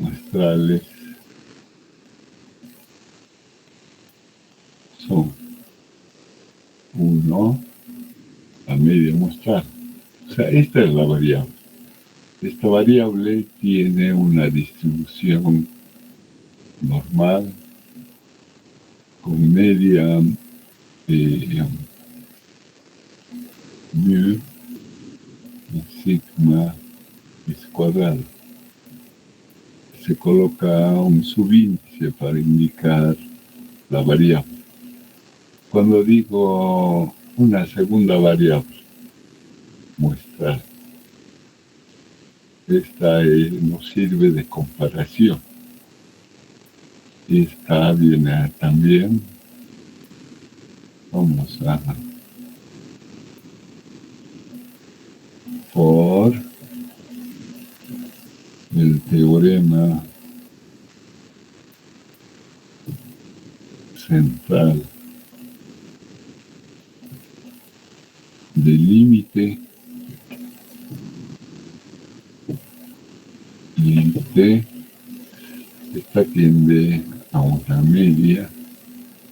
muestrales son 1, la media muestral. O sea, esta es la variable. Esta variable tiene una distribución normal con media mu y sigma es cuadrado. Se coloca un subíndice para indicar la variable. Cuando digo una segunda variable muestral, esta nos sirve de comparación. Esta viene también, vamos a por el teorema central del límite esta tiende a una media,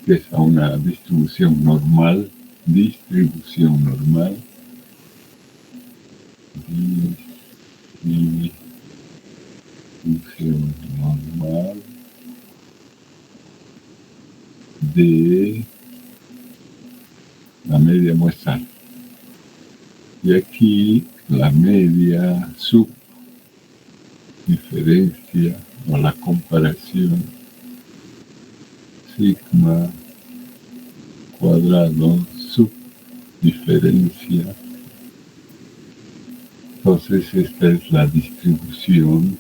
que es a una distribución normal, normal de la media muestral. Y aquí la media sub diferencia o la comparación sigma cuadrado sub diferencia. Entonces esta es la distribución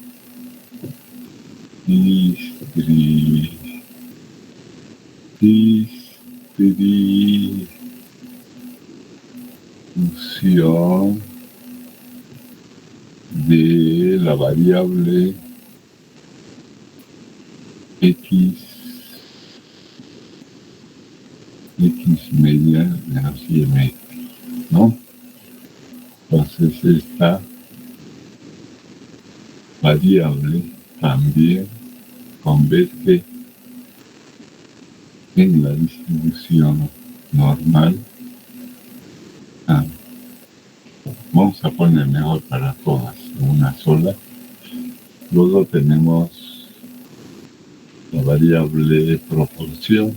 distribución de la variable x media menos y media, ¿no? Entonces esta variable también convierte en la distribución normal. Vamos a poner mejor para todas, una sola. Luego tenemos la variable proporción.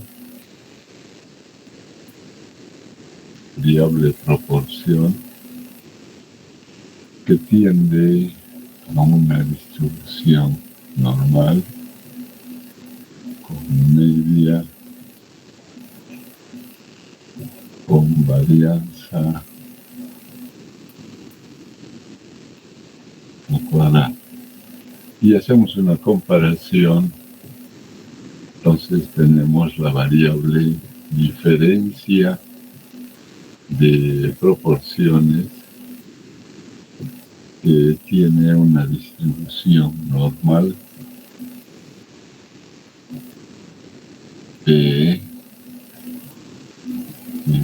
Que tiende a una distribución normal con media, con varianza al cuadrado. Y hacemos una comparación. Entonces tenemos la variable diferencia de proporciones que tiene una distribución normal P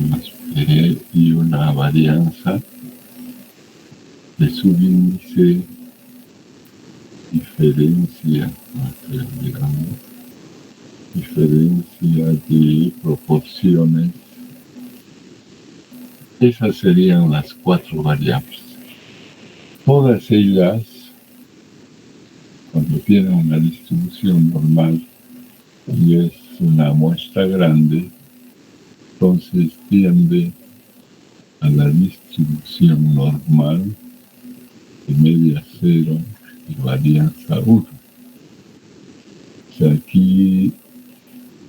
más P y una varianza de subíndice diferencia de proporciones. Esas serían las 4 variables. Todas ellas, cuando tienen una distribución normal y es una muestra grande, entonces tiende a la distribución normal de media 0 y varianza 1. O sea, aquí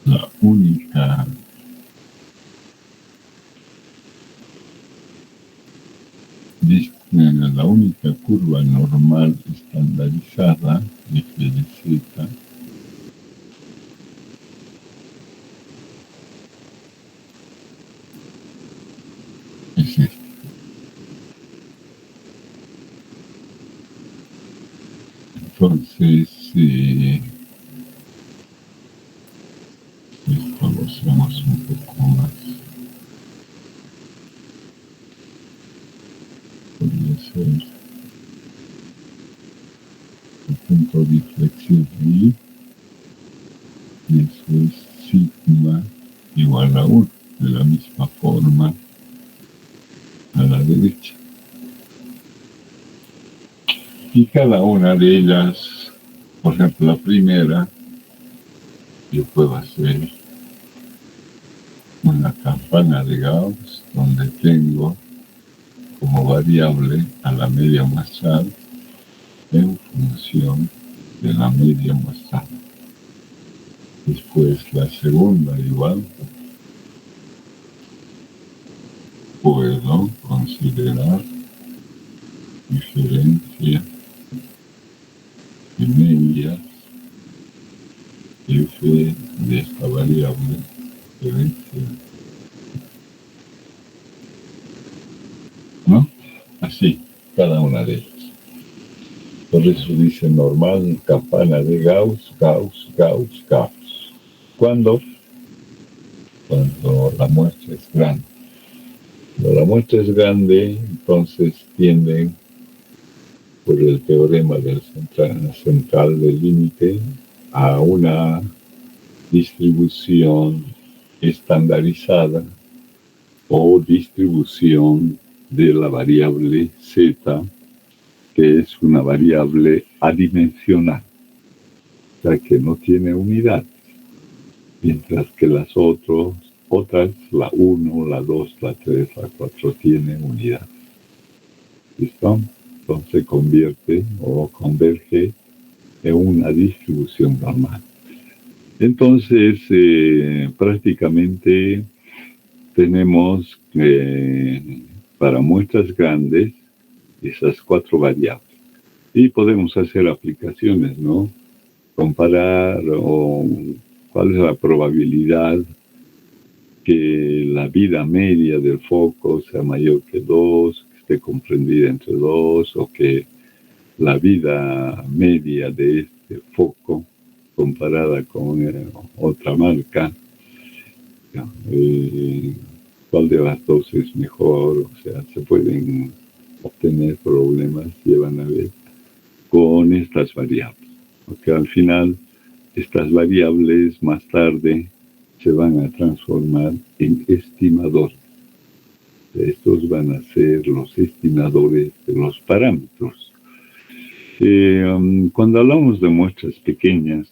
la única curva normal estandarizada, f de z, es esta. Entonces, esto lo hacemos un poco más. Podría ser su punto de inflexión ahí, y eso es sigma igual a 1, de la misma forma a la derecha. Y cada una de ellas, por ejemplo, la primera, yo puedo hacer una campana de Gauss donde tengo como variable a la media muestral en función de la media muestral. Después la segunda igual, puedo considerar diferencia de medias f de esta variable diferencia, ¿no? Así, cada una de ellas. Por eso dice normal, campana de Gauss, Gauss, Gauss, Gauss. ¿Cuándo? Cuando la muestra es grande. Cuando la muestra es grande, entonces tienden, por el teorema del central del límite, a una distribución estandarizada o distribución de la variable z, que es una variable adimensional, o sea que no tiene unidad, mientras que las otras, la 1, la 2, la 3, la 4, tienen unidad. ¿Listo? Entonces convierte o converge en una distribución normal. Entonces, prácticamente tenemos para muestras grandes esas 4 variables. Y podemos hacer aplicaciones, ¿no? Comparar cuál es la probabilidad que la vida media del foco sea mayor que 2, que esté comprendida entre 2, o que la vida media de este foco comparada con otra marca, cuál de las dos es mejor. O sea, se pueden obtener problemas, llevan a ver, con estas variables, porque al final estas variables más tarde se van a transformar en estimadores. Estos van a ser los estimadores de los parámetros. Cuando hablamos de muestras pequeñas,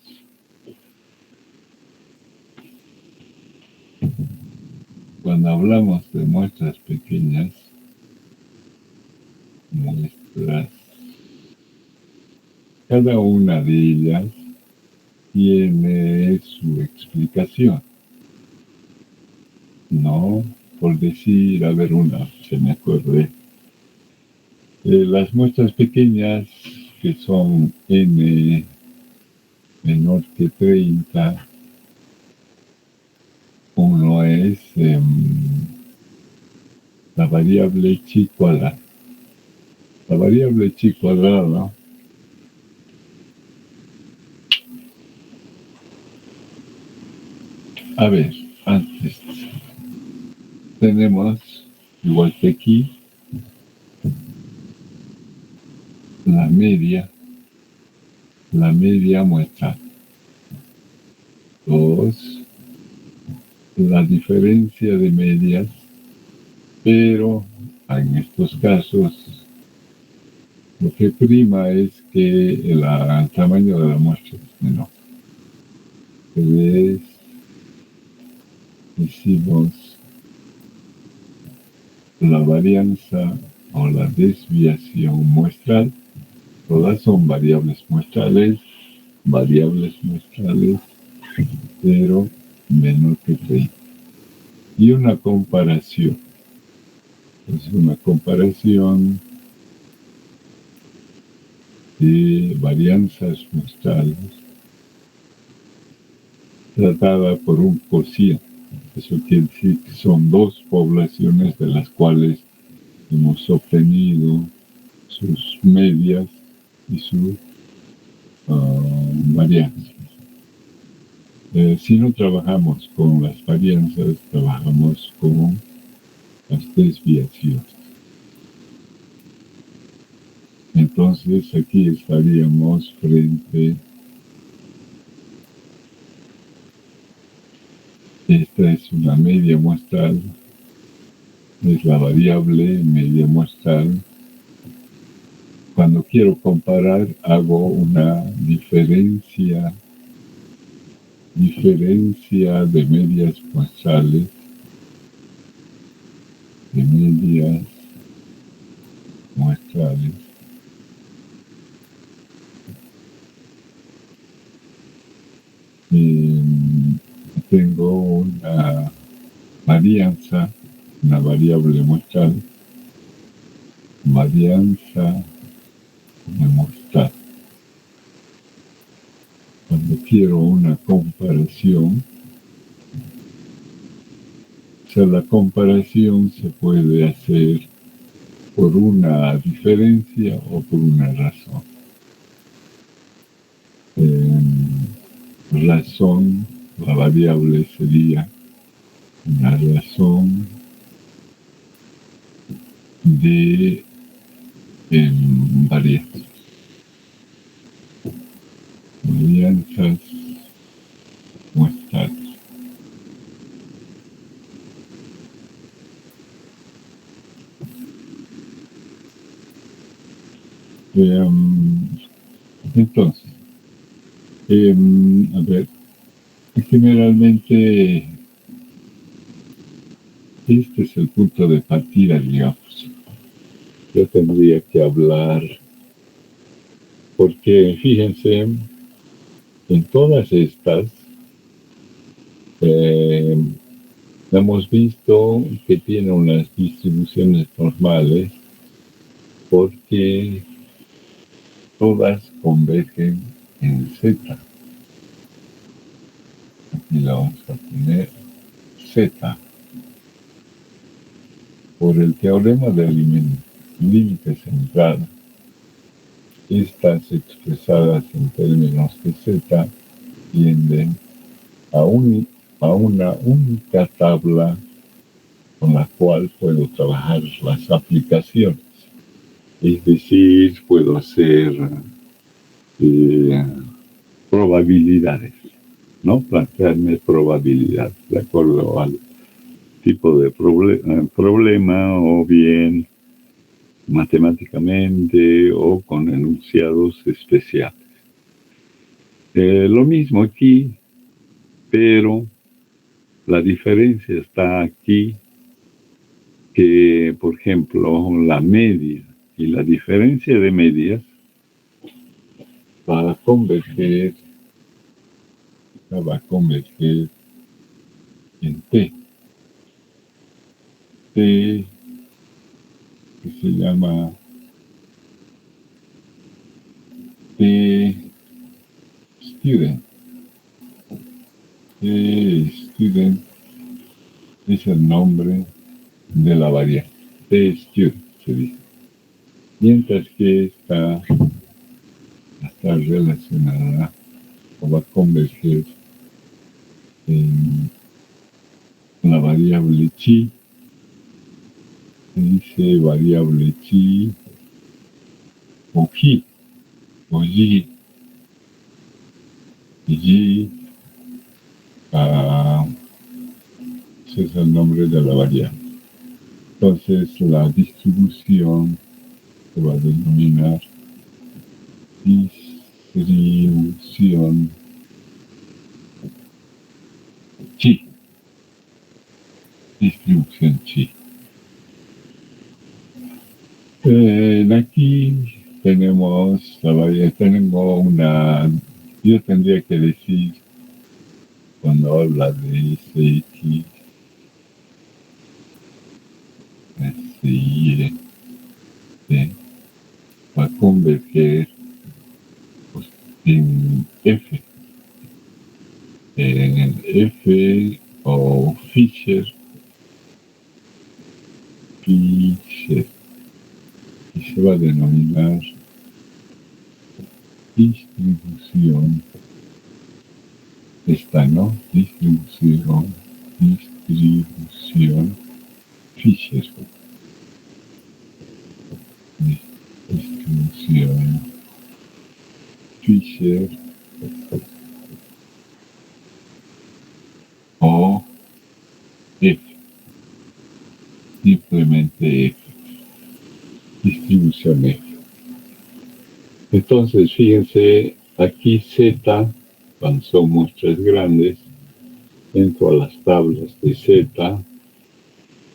cada una de ellas tiene su explicación, ¿no? Por decir, a ver, se me acordé. Las muestras pequeñas, que son n menor que 30, uno es la variable chi cuadrada. La variable chi cuadrada a ver, antes tenemos, igual que aquí, la media muestral. 2, la diferencia de medias, pero en estos casos lo que prima es que el tamaño de la muestra es menor. Entonces, decimos la varianza o la desviación muestral, todas son variables muestrales, pero menor que 30. Y una comparación. Es una comparación de varianzas muestrales tratada por un cociente. Eso quiere decir que son 2 poblaciones de las cuales hemos obtenido sus medias y sus varianzas. Si no trabajamos con las varianzas, trabajamos con las desviaciones. Entonces aquí estaríamos frente, esta es una media muestral, es la variable media muestral. Cuando quiero comparar hago una diferencia de medias muestrales, tengo una varianza, una variable muestral, varianza de muestral. Cuando quiero una comparación, o sea, la comparación se puede hacer por una diferencia o por una razón. Razón, la variable sería una razón de varianzas. Varianzas muestrales. Entonces, a ver, generalmente este es el punto de partida, digamos. Yo tendría que hablar, porque fíjense, en todas estas hemos visto que tiene unas distribuciones normales porque todas convergen en Z. Aquí la vamos a poner Z. Por el teorema del límite central, estas expresadas en términos de Z tienden a una única tabla con la cual puedo trabajar las aplicaciones. Es decir, puedo hacer probabilidades, ¿no? Plantearme probabilidades de acuerdo al tipo de problema, o bien matemáticamente o con enunciados especiales. Lo mismo aquí, pero la diferencia está aquí que, por ejemplo, la media y la diferencia de medias va a converger en T. T, que se llama T student. T student es el nombre de la variable. T student se dice. Mientras que está relacionada o va a converger en la variable chi. Se dice variable chi o ji o yi. Y ese es el nombre de la variable. Entonces la distribución se va a denominar distribución chi. Distribución chi. Aquí tenemos la variable, yo tendría que decir, cuando habla de SX, SY, va a converger en F. En F o Fisher, y se va a denominar distribución, esta, ¿no? Distribución Fisher. distribución Fisher o F, simplemente F, distribución F. Entonces, fíjense, aquí Z, cuando son muestras grandes, entro a las tablas de Z.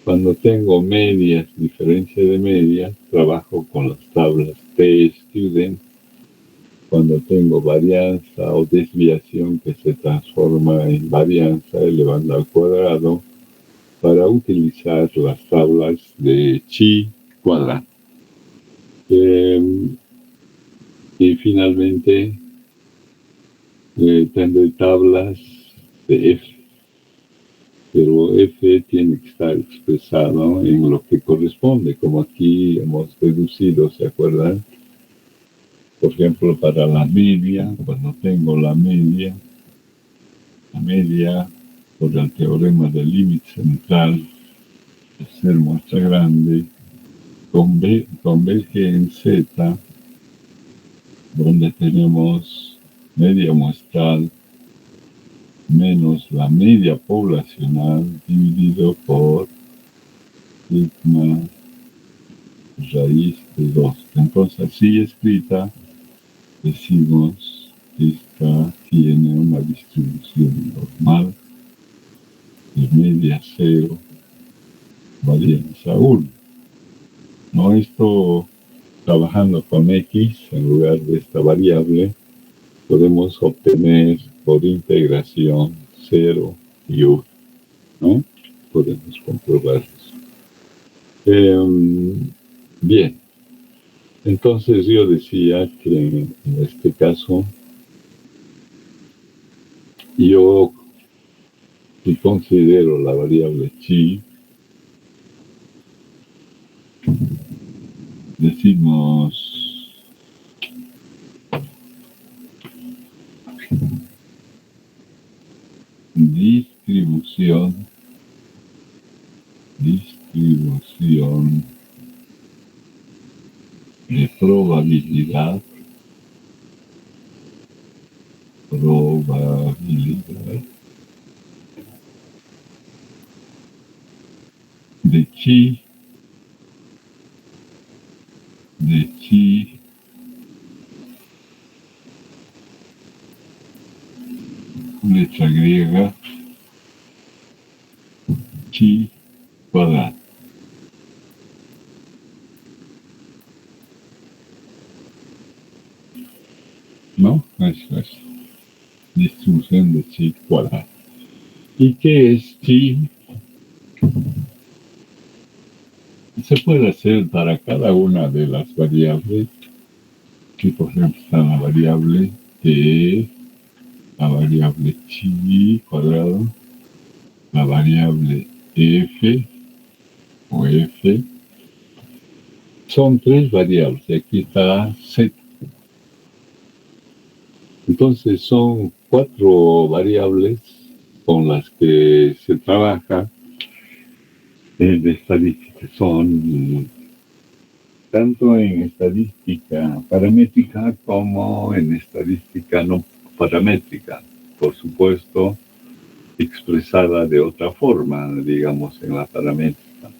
Cuando tengo medias, diferencia de medias, trabajo con las tablas T-Student. Cuando tengo varianza o desviación que se transforma en varianza elevando al cuadrado, para utilizar las tablas de chi cuadrado. Y finalmente tendré tablas de F, pero F tiene que estar expresado en lo que corresponde, como aquí hemos deducido, ¿se acuerdan? Por ejemplo, para la media, cuando tengo la media por el teorema del límite central, de ser muestra grande, converge en Z, donde tenemos media muestral menos la media poblacional dividido por sigma raíz de 2. Entonces, así escrita, decimos que esta tiene una distribución normal de media 0, varianza 1. ¿No? Esto, trabajando con X en lugar de esta variable, podemos obtener por integración 0 y 1, ¿no? Podemos comprobar eso. Bien, entonces yo decía que en este caso yo, si considero la variable chi, decimos distribución de probabilidad de chi letra griega chi cuadrado. ¿No? Eso es. Distribución de chi cuadrado. ¿Y qué es chi? Se puede hacer para cada una de las variables. Aquí, por ejemplo, está la variable t, la variable chi cuadrado, la variable f o f. Son 3 variables. Y aquí está z. Entonces son 4 variables con las que se trabaja en estadística. Son tanto en estadística paramétrica como en estadística no paramétrica. Por supuesto, expresada de otra forma, digamos, en la paramétrica.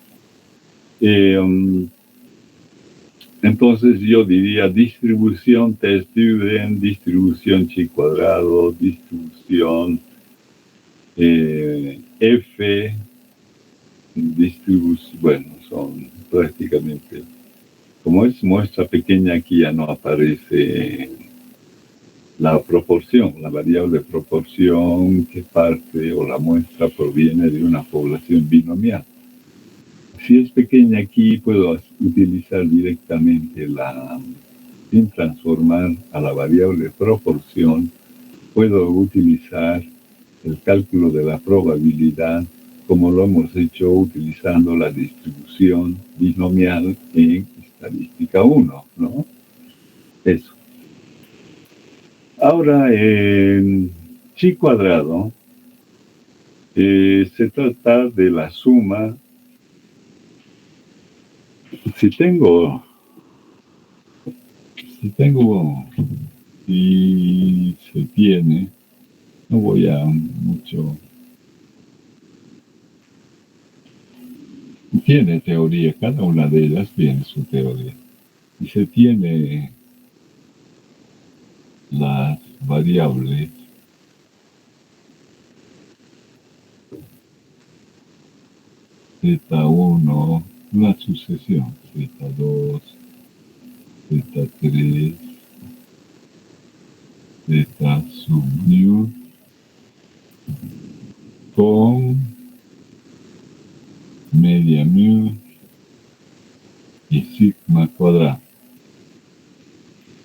Entonces yo diría distribución T-Student, distribución chi cuadrado, distribución F, distribución, bueno, son prácticamente, como es muestra pequeña, aquí ya no aparece la proporción, la variable proporción que parte o la muestra proviene de una población binomial. Si es pequeña aquí, puedo utilizar directamente sin transformar a la variable proporción, puedo utilizar el cálculo de la probabilidad como lo hemos hecho utilizando la distribución binomial en estadística 1, ¿no? Eso. Ahora, en chi cuadrado, se trata de la suma. Si tengo si se tiene, no voy a mucho, tiene teoría, cada una de ellas tiene su teoría. Y se tiene las variables Z1, una sucesión, Z2, Z3, Z sub nu, con media mu y sigma cuadrado.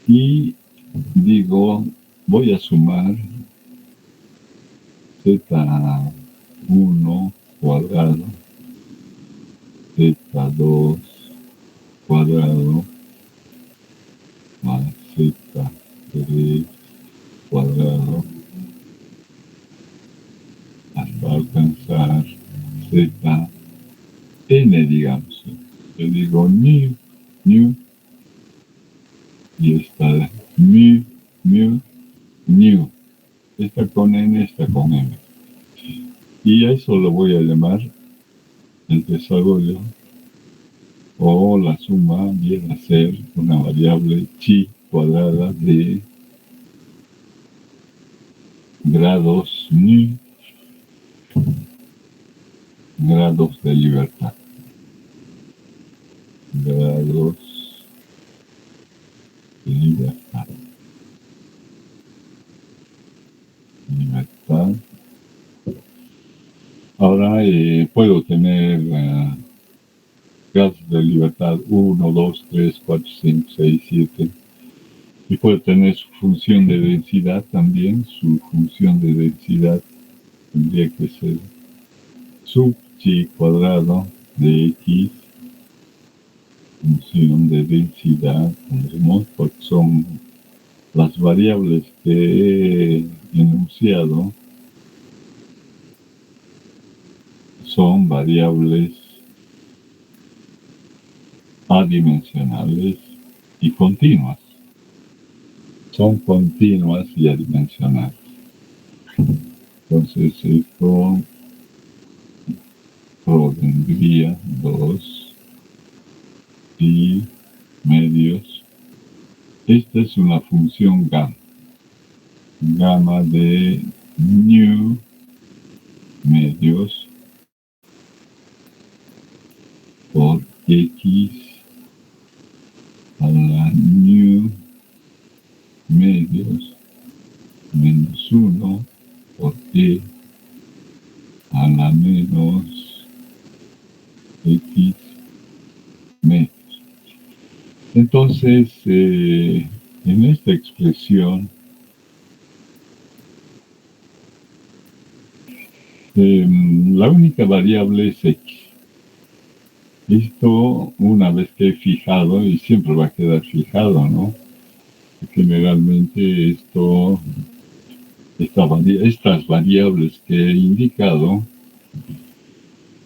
Y digo, voy a sumar Z1 cuadrado, Z2 cuadrado, más Z3 cuadrado, hasta alcanzar Zn, digamos. Yo digo nu, y esta mu, nu. Esta con n, esta con m. Y a eso lo voy a llamar el desarrollo, o la suma viene a ser una variable chi cuadrada de grados nu, grados de libertad. Grados de libertad. Libertad. Ahora puedo tener grados de libertad 1, 2, 3, 4, 5, 6, 7. Y puedo tener su función de densidad también. Su función de densidad tendría que ser sub chi cuadrado de x, función de densidad, porque son las variables que he enunciado, son variables adimensionales y continuas. Son continuas y adimensionales. Entonces esto provendría 2 y medios. Esta es una función gamma. Gamma de nu medios por x a la nu medios menos 1 por e a la menos x medios. Entonces, en esta expresión, la única variable es x. Esto, una vez que he fijado, y siempre va a quedar fijado, ¿no? Generalmente estas variables que he indicado,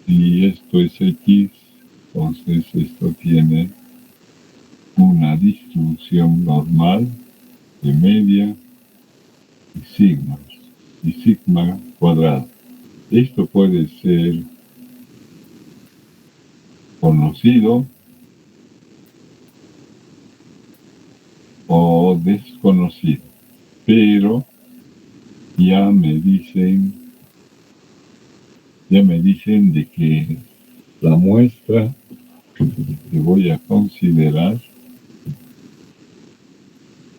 y esto es x, entonces esto tiene una distribución normal de media y sigma cuadrado. Esto puede ser conocido o desconocido, pero ya me dicen de que la muestra que voy a considerar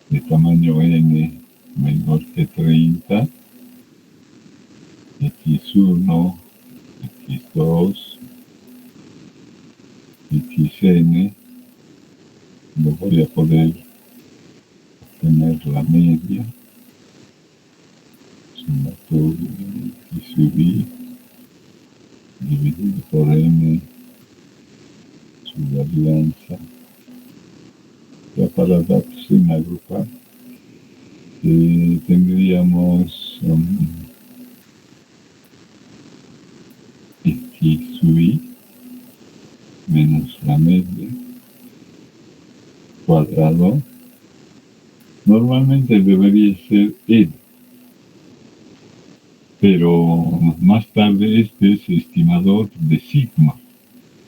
de tamaño n menor que 30, x1, x2, xn, no voy a poder obtener la media, sumatoria x sub i dividido por m, su varianza. Ya para datos sin agrupar, tendríamos x sub i menos la media cuadrado Normalmente debería ser N, pero más tarde este es estimador de sigma.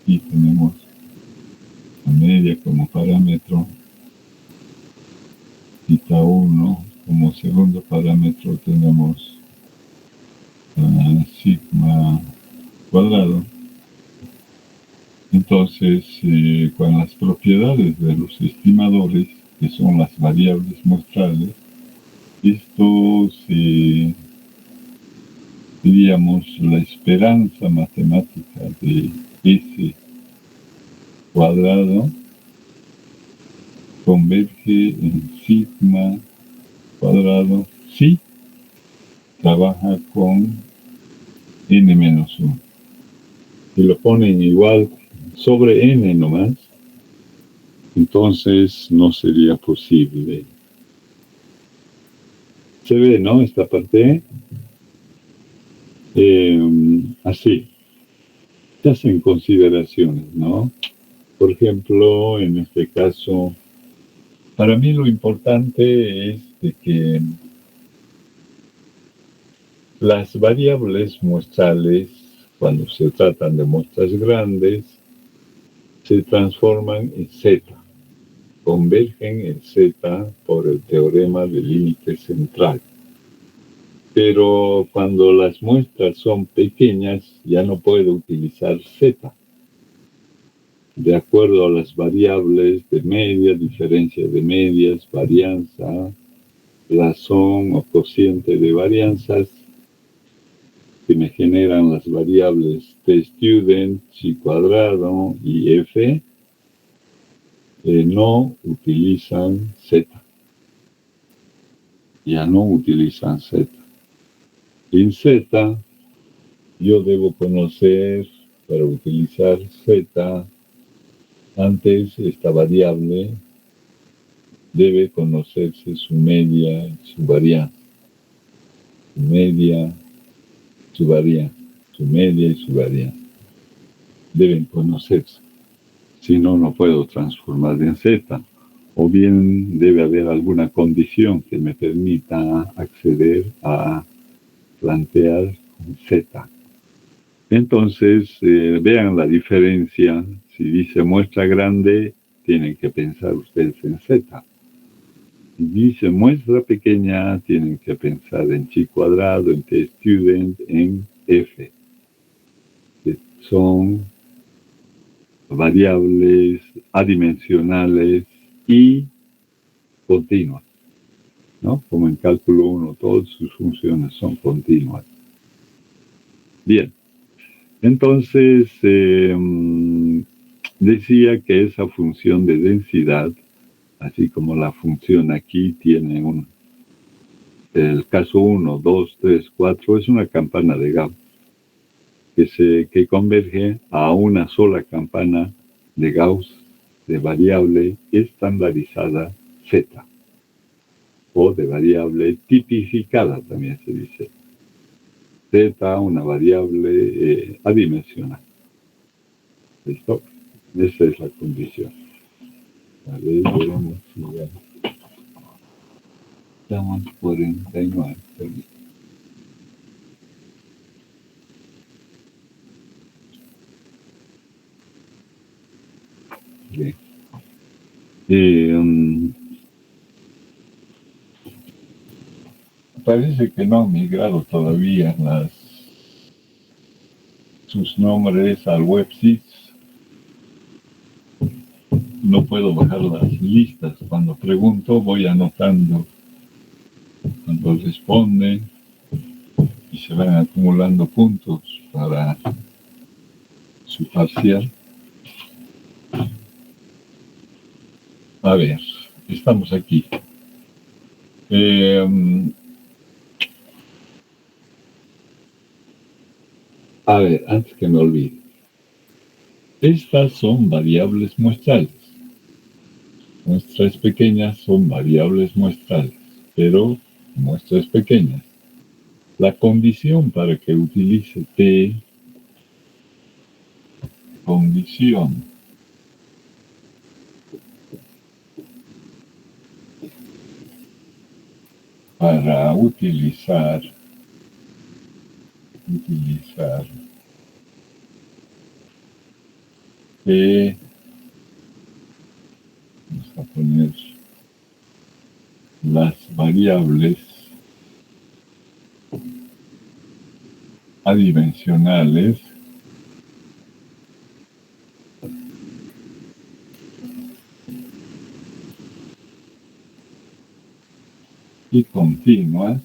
Aquí tenemos la media como parámetro, theta 1 como segundo parámetro tenemos sigma cuadrado. Entonces, con las propiedades de los estimadores, que son las variables muestrales, esto diríamos, la esperanza matemática de S cuadrado converge en sigma cuadrado si trabaja con n-1. Si lo ponen igual sobre n nomás, entonces no sería posible. Se ve, ¿no? Esta parte. Así. Se hacen consideraciones, ¿no? Por ejemplo, en este caso, para mí lo importante es de que las variables muestrales, cuando se tratan de muestras grandes, se transforman en z, convergen en z por el teorema del límite central. Pero cuando las muestras son pequeñas, ya no puedo utilizar z. De acuerdo a las variables de media, diferencia de medias, varianza, razón o cociente de varianzas, que me generan las variables t-student, chi cuadrado y f, no utilizan z. Ya no utilizan z. En z, yo debo conocer, para utilizar z, antes esta variable debe conocerse su media y su varianza. Su media, su varianza. Su media y su varianza. Deben conocerse. Si no, no puedo transformar en z. O bien debe haber alguna condición que me permita acceder a plantear z. Entonces, vean la diferencia. Si dice muestra grande, tienen que pensar ustedes en z. Si dice muestra pequeña, tienen que pensar en chi cuadrado, en t-student, en f. Que son variables adimensionales y continuas, ¿no? Como en cálculo 1, todas sus funciones son continuas. Bien, entonces decía que esa función de densidad, así como la función aquí tiene el caso 1, 2, 3, 4, es una campana de Gauss que converge a una sola campana de Gauss de variable estandarizada z, o de variable tipificada también se dice. Z, una variable adimensional. ¿Listo? Esa es la condición. A ver, veremos si ya estamos 49. Bien. Parece que no han migrado todavía sus nombres al website. No puedo bajar las listas. Cuando pregunto voy anotando cuando responden y se van acumulando puntos para su parcial. A ver, estamos aquí. A ver, antes que me olvide. Estas son variables muestrales. Muestras pequeñas son variables muestrales, pero muestras pequeñas. La condición para que utilice T, condición para utilizar P, vamos a poner las variables adimensionales y continuas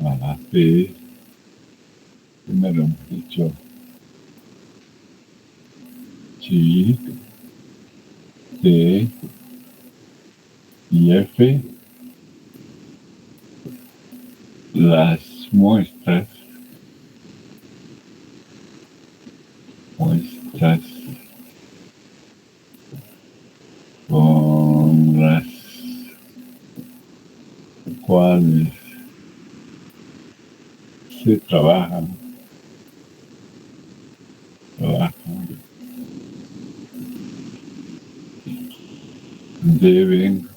a la P, primero hemos dicho G, T y F, las muestras con las cuales se trabajan deben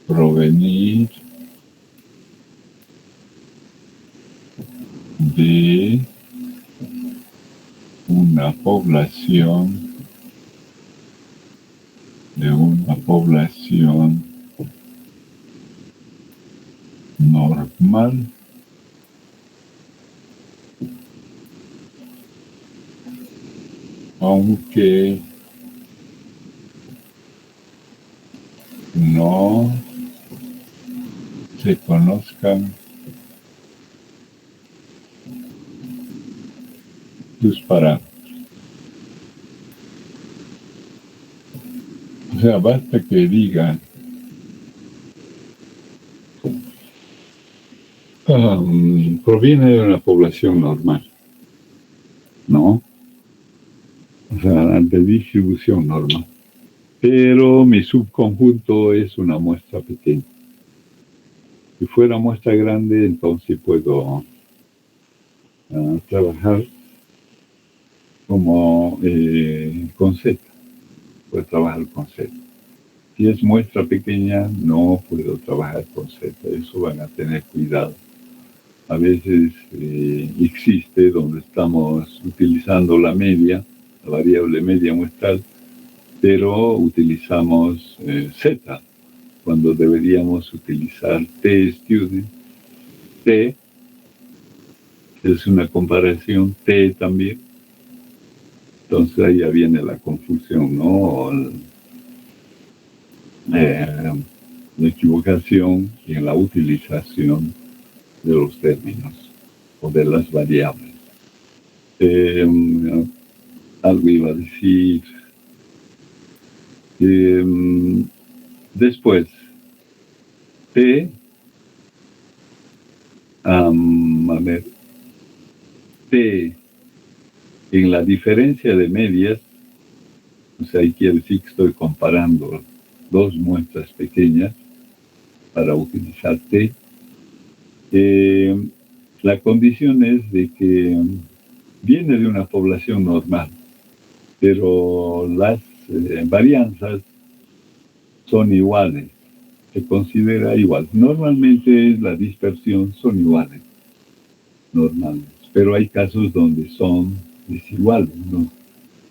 provenir de una población normal aunque no se conozcan sus parámetros. O sea, basta que digan proviene de una población normal, ¿no? O sea, de distribución normal. Pero mi subconjunto es una muestra pequeña. Si fuera muestra grande, entonces puedo trabajar como con Z. Puedo trabajar con Z. Si es muestra pequeña, no puedo trabajar con Z. Eso van a tener cuidado. A veces existe donde estamos utilizando la media, la variable media muestral, pero utilizamos Z, cuando deberíamos utilizar T-student. T es una comparación, T también. Entonces ahí ya viene la confusión, ¿no? La equivocación en la utilización de los términos o de las variables. Algo iba a decir. Después, T, T en la diferencia de medias, o sea, ahí quiere decir que estoy comparando dos muestras pequeñas para utilizar T. La condición es de que viene de una población normal, pero las varianzas son iguales, se considera igual. Normalmente la dispersión son iguales, normales, pero hay casos donde son desiguales, ¿no?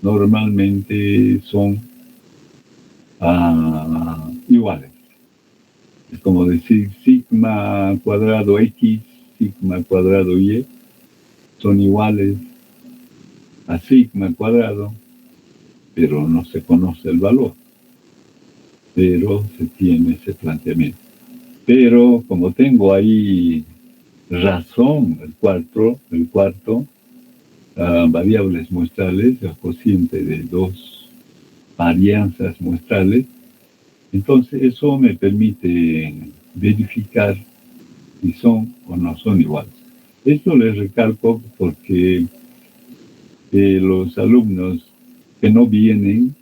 Normalmente son iguales. Es como decir sigma cuadrado X, sigma cuadrado Y, son iguales a sigma cuadrado, pero no se conoce el valor. Pero se tiene ese planteamiento. Pero como tengo ahí razón, el cuarto, variables muestrales, el cociente de dos varianzas muestrales, entonces eso me permite verificar si son o no son iguales. Esto les recalco porque los alumnos que no vienen,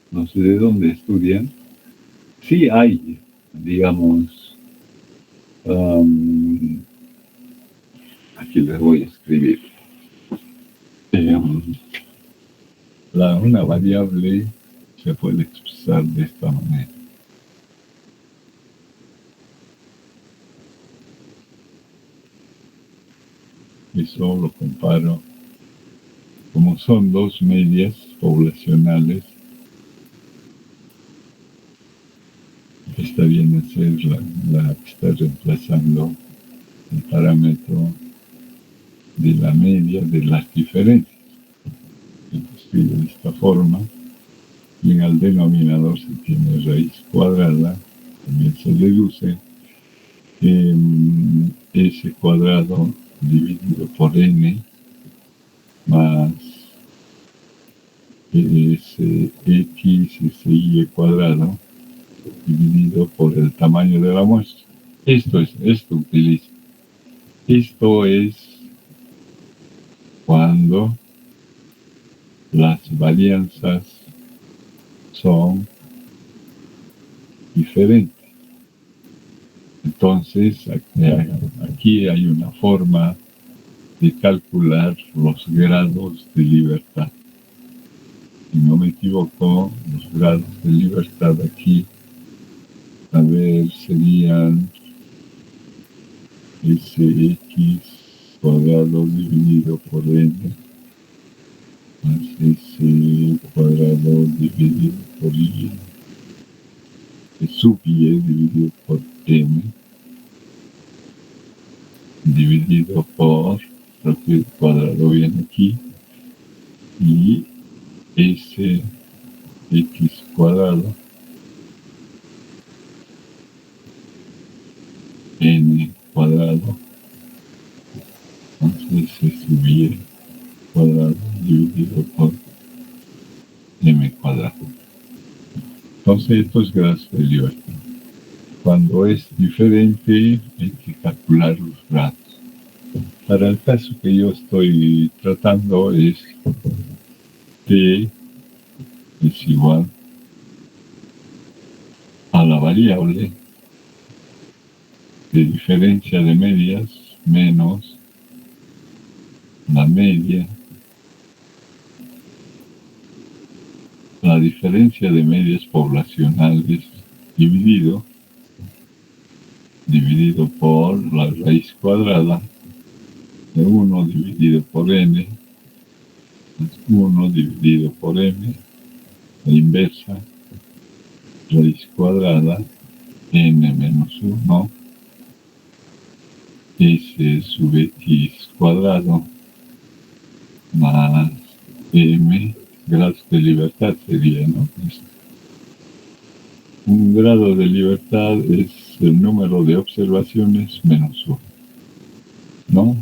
no sé de dónde estudian, sí hay, digamos, Aquí les voy a escribir. Una variable se puede expresar de esta manera. Eso lo comparo, como son dos medias poblacionales, esta viene a ser la que está reemplazando el parámetro de la media de las diferencias. Se escribe de esta forma, y en el denominador se tiene raíz cuadrada, también se deduce s cuadrado dividido por n más sx y cuadrado dividido por el tamaño de la muestra. Esto utiliza. Esto es cuando las varianzas son diferentes. Entonces, aquí hay una forma de calcular los grados de libertad. Si no me equivoco, los grados de libertad aquí, a ver, serían sx cuadrado dividido por n más s cuadrado dividido por y, sub y dividido por m, dividido por, creo que el cuadrado viene aquí, y s x cuadrado n cuadrado, entonces s sub y cuadrado dividido por m cuadrado. Entonces esto es grados de libertad. Cuando es diferente hay que calcular los grados. Para el caso que yo estoy tratando es t es igual a la variable de diferencia de medias menos la media, la diferencia de medias poblacionales dividido por la raíz cuadrada de 1 dividido por n más 1 dividido por m, la inversa, raíz cuadrada n menos 1 s sub x cuadrado más m grados de libertad sería, ¿no? Un grado de libertad es el número de observaciones menos 1, ¿no?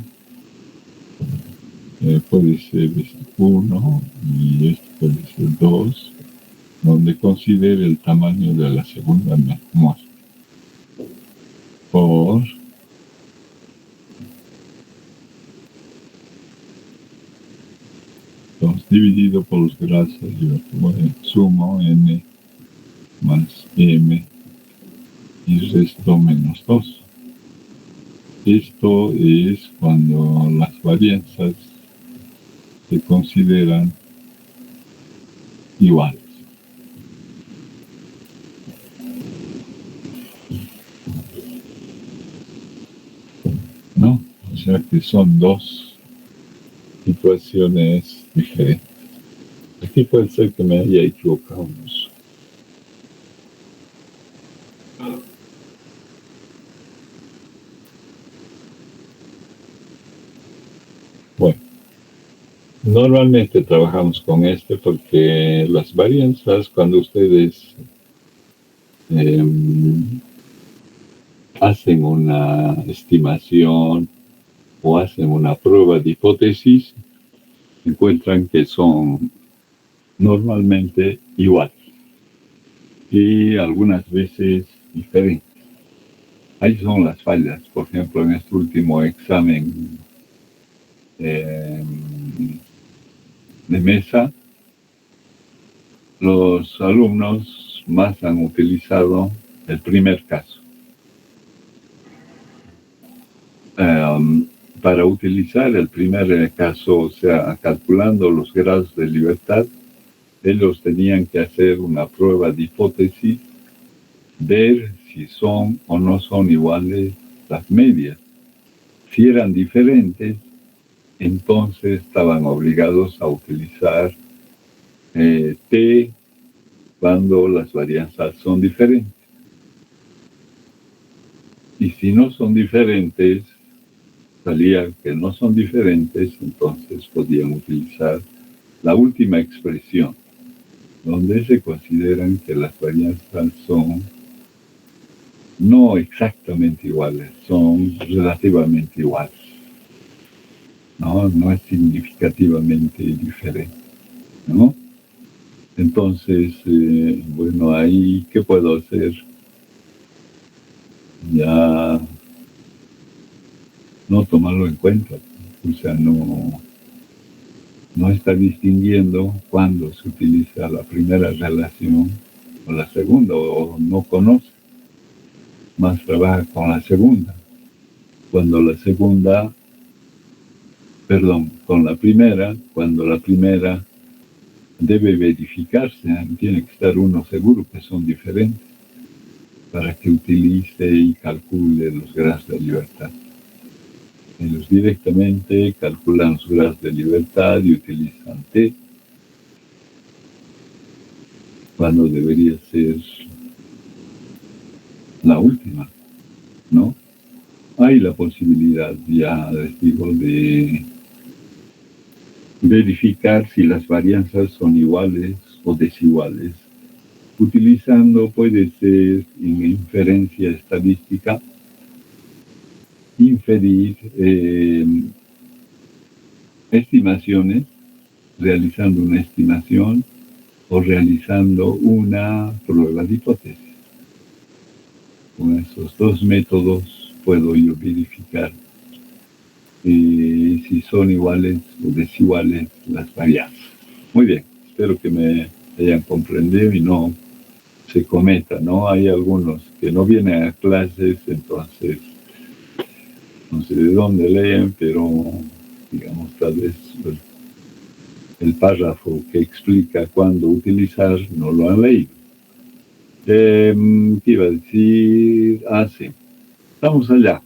Puede ser 1 y esto puede ser 2, donde considere el tamaño de la segunda muestra, por dividido por los grados de libertad. Bueno, sumo n más m y resto menos 2. Esto es cuando las varianzas se consideran iguales. ¿No? O sea que son dos situaciones diferentes. Aquí puede ser que me haya equivocado. Bueno, normalmente trabajamos con porque las varianzas, cuando ustedes hacen una estimación o hacen una prueba de hipótesis, encuentran que son normalmente iguales y algunas veces diferentes. Ahí son las fallas. Por ejemplo, en este último examen de mesa, los alumnos más han utilizado el primer caso. para utilizar el primer caso, o sea, calculando los grados de libertad, ellos tenían que hacer una prueba de hipótesis, ver si son o no son iguales las medias. Si eran diferentes, entonces estaban obligados a utilizar T cuando las varianzas son diferentes. Y si no son diferentes, salía que no son diferentes, entonces podían utilizar la última expresión, donde se consideran que las varianzas son no exactamente iguales, son relativamente iguales. No es significativamente diferente, ¿no? Entonces, bueno, ahí, ¿qué puedo hacer? Ya no tomarlo en cuenta, o sea, no está distinguiendo cuándo se utiliza la primera relación o la segunda, o no conoce, más trabaja con la segunda. Cuando la segunda, con la primera, cuando la primera debe verificarse, tiene que estar uno seguro que son diferentes para que utilice y calcule los grados de libertad. Ellos directamente calculan los grados de libertad y utilizan T, cuando debería ser la última, ¿no? Hay la posibilidad, ya les digo, de verificar si las varianzas son iguales o desiguales, utilizando, puede ser en inferencia estadística, inferir estimaciones, realizando una estimación o realizando una prueba de hipótesis. Con esos dos métodos puedo yo verificar si son iguales o desiguales las varianzas. Muy bien, espero que me hayan comprendido y no se cometa, ¿no? Hay algunos que no vienen a clases, entonces no sé de dónde leen, pero digamos tal vez el párrafo que explica cuándo utilizar no lo han leído. ¿Qué iba a decir? Sí, estamos allá.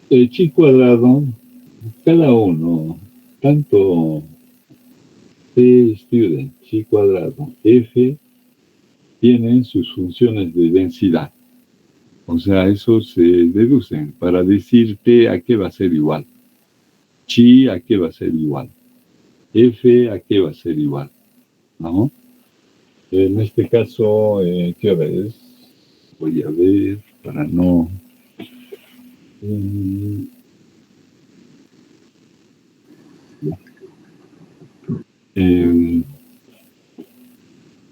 Chi cuadrado, cada uno, tanto student, chi cuadrado, f, tienen sus funciones de densidad. O sea, eso se deducen para decirte a qué va a ser igual. Chi a qué va a ser igual. F a qué va a ser igual, ¿no? En este caso, ¿qué hora es? Voy a ver para no...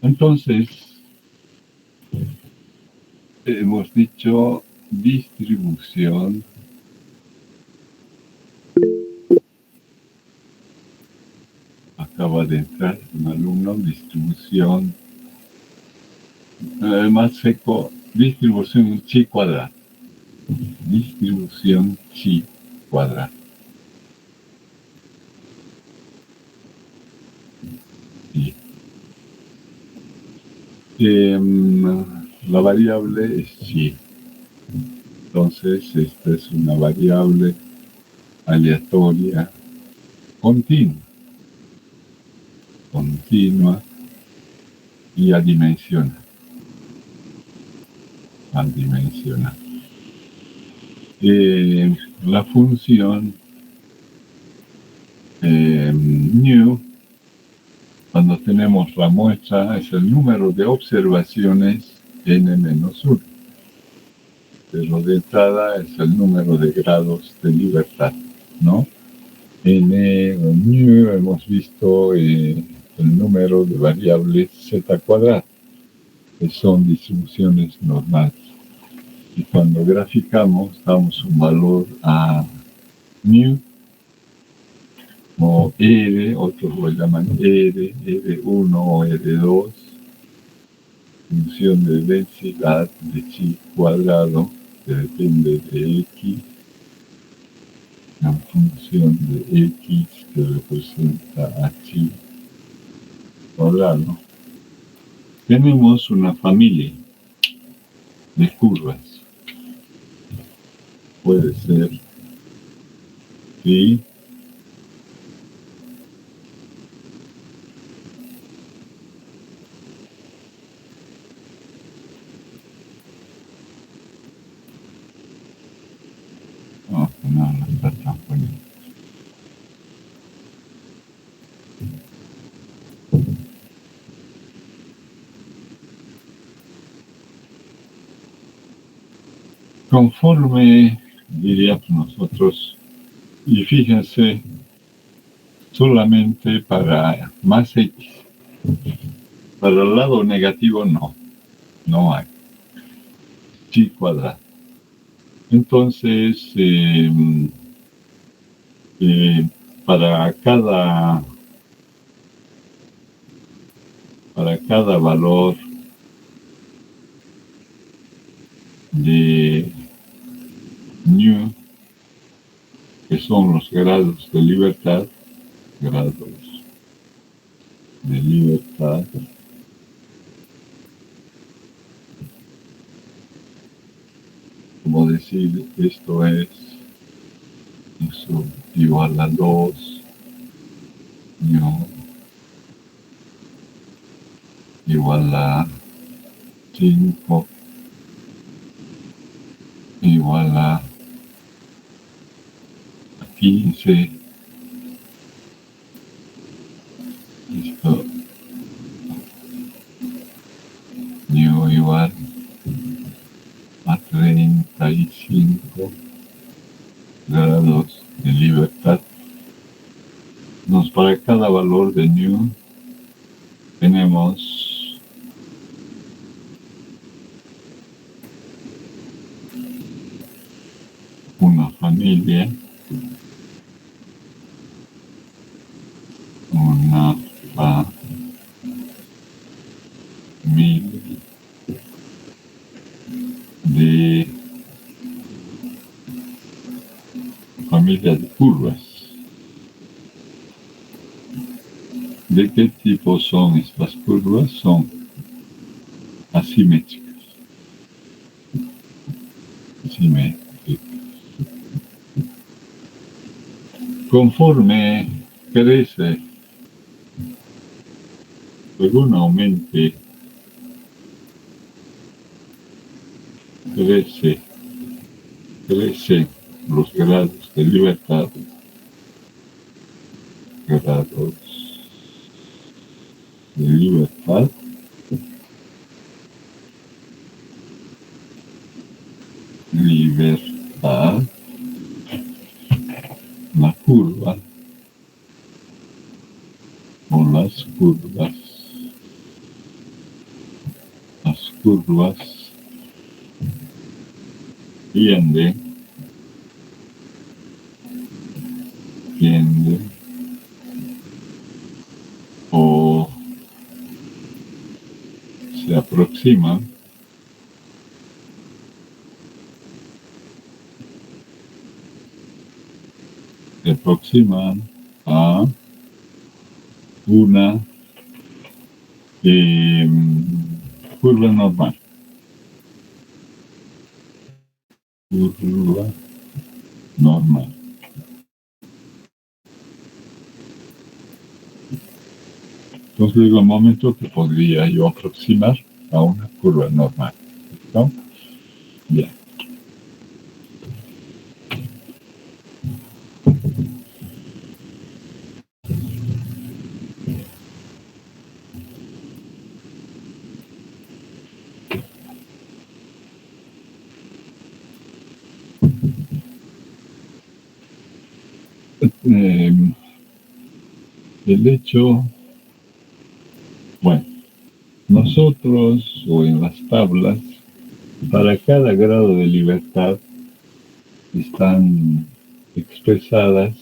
entonces, hemos dicho distribución. Acaba de entrar un alumno, distribución más seco, distribución chi cuadrado. Distribución chi cuadrado. La variable es chi. Entonces, esta es una variable aleatoria continua y adimensional. La función new, cuando tenemos la muestra, es el número de observaciones n-1. Pero de entrada es el número de grados de libertad, ¿no? N o new hemos visto el número de variables z cuadrado, que son distribuciones normales. Y cuando graficamos, damos un valor a new o R, otros lo llaman R, R1 o R2, función de densidad de chi cuadrado que depende de x, la función de x que representa a chi cuadrado. Tenemos una familia de curvas. Puede ser phi, no está tan bonito. Conforme, diríamos nosotros, y fíjense, solamente para más x. Para el lado negativo no hay. Chi cuadrado. Entonces, para cada valor de nu, que son los grados de libertad, como decir, esto es eso igual a 2, nu igual a 5, igual a 15, esto nu igual a 35 grados de libertad. Entonces, para cada valor de nu tenemos una familia, de familia de curvas. ¿De qué tipo son estas curvas? Son asimétricas. Conforme crece, según aumente, crecen los grados de libertad, la curva o las curvas tienden o se aproximan a una curva normal. Entonces llega un momento que podría yo aproximar a una curva normal. ¿No? Bien. El hecho, bueno, nosotros o en las tablas, para cada grado de libertad están expresadas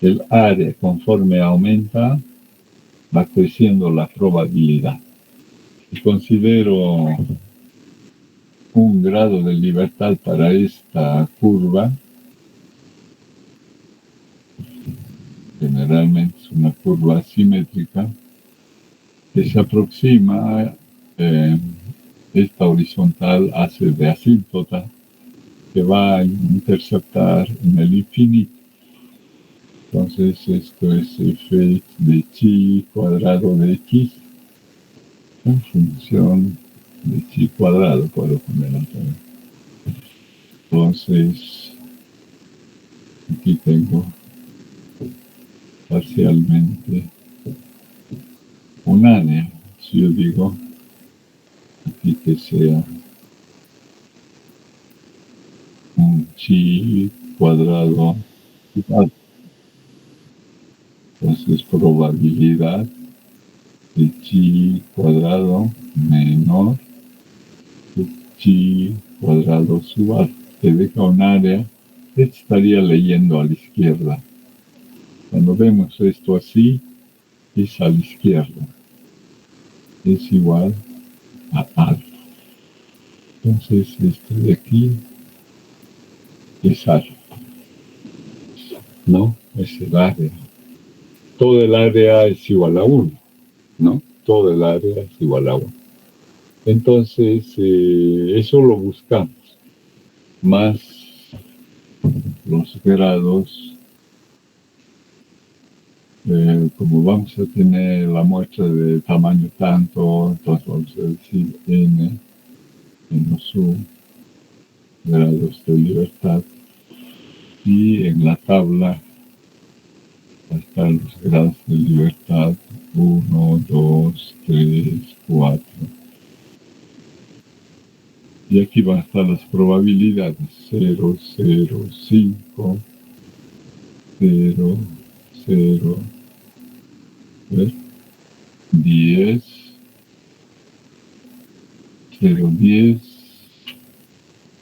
el área. Conforme aumenta, va creciendo la probabilidad. Y considero un grado de libertad para esta curva. Generalmente es una curva asimétrica que se aproxima, esta horizontal hace de asíntota, que va a interceptar en el infinito. Entonces esto es f de chi cuadrado de x en función de chi cuadrado, puedo poner acá. Entonces aquí tengo parcialmente un área. Si yo digo aquí que sea un chi cuadrado, entonces probabilidad de chi cuadrado menor que chi cuadrado sub a, que deja un área que estaría leyendo a la izquierda. Cuando vemos esto así, es a la izquierda, es igual a alfa. Entonces esto de aquí es alfa, ¿no? Es el área. Todo el área es igual a 1, ¿no? Todo el área es igual a 1. Entonces, eso lo buscamos, más los grados. Como vamos a tener la muestra de tamaño tanto, entonces vamos a decir n menos 1 grados de libertad, y en la tabla están los grados de libertad 1, 2, 3, 4. Y aquí van a estar las probabilidades: 0, 0, 5, 0, 0, 10, 0, 10.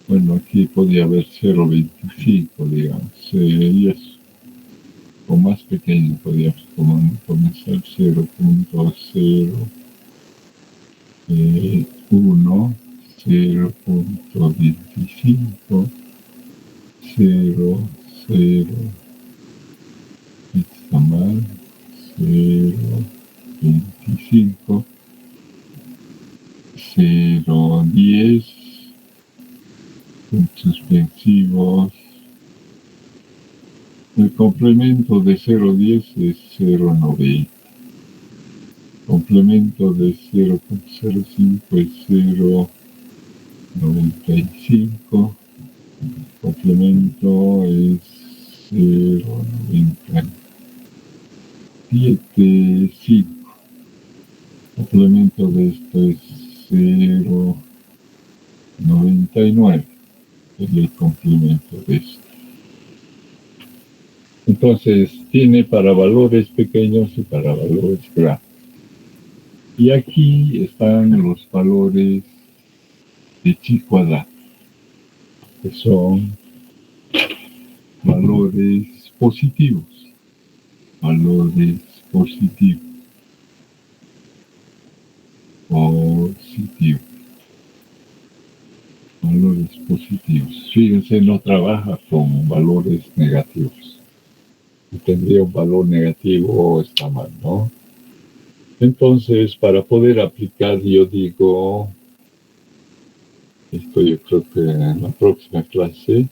Bueno, aquí podría haber 0,25, digamos, y eso. O más pequeño, podríamos comenzar 0,01, 0,25, 0, 0, está mal, 0,25, 0,10, puntos suspensivos. El complemento de 0,10 es 0,90. Complemento de 0,05 es 0,95. Complemento es 0,975. Complemento de esto es 0,99. Es el complemento de esto. Entonces, tiene para valores pequeños y para valores grandes. Y aquí están los valores de chi cuadrado, que son valores positivos. Valores positivos. Valores positivos. Fíjense, no trabaja con valores negativos. Si tendría un valor negativo, está mal, ¿no? Entonces, para poder aplicar, yo digo, esto yo creo que en la próxima clase,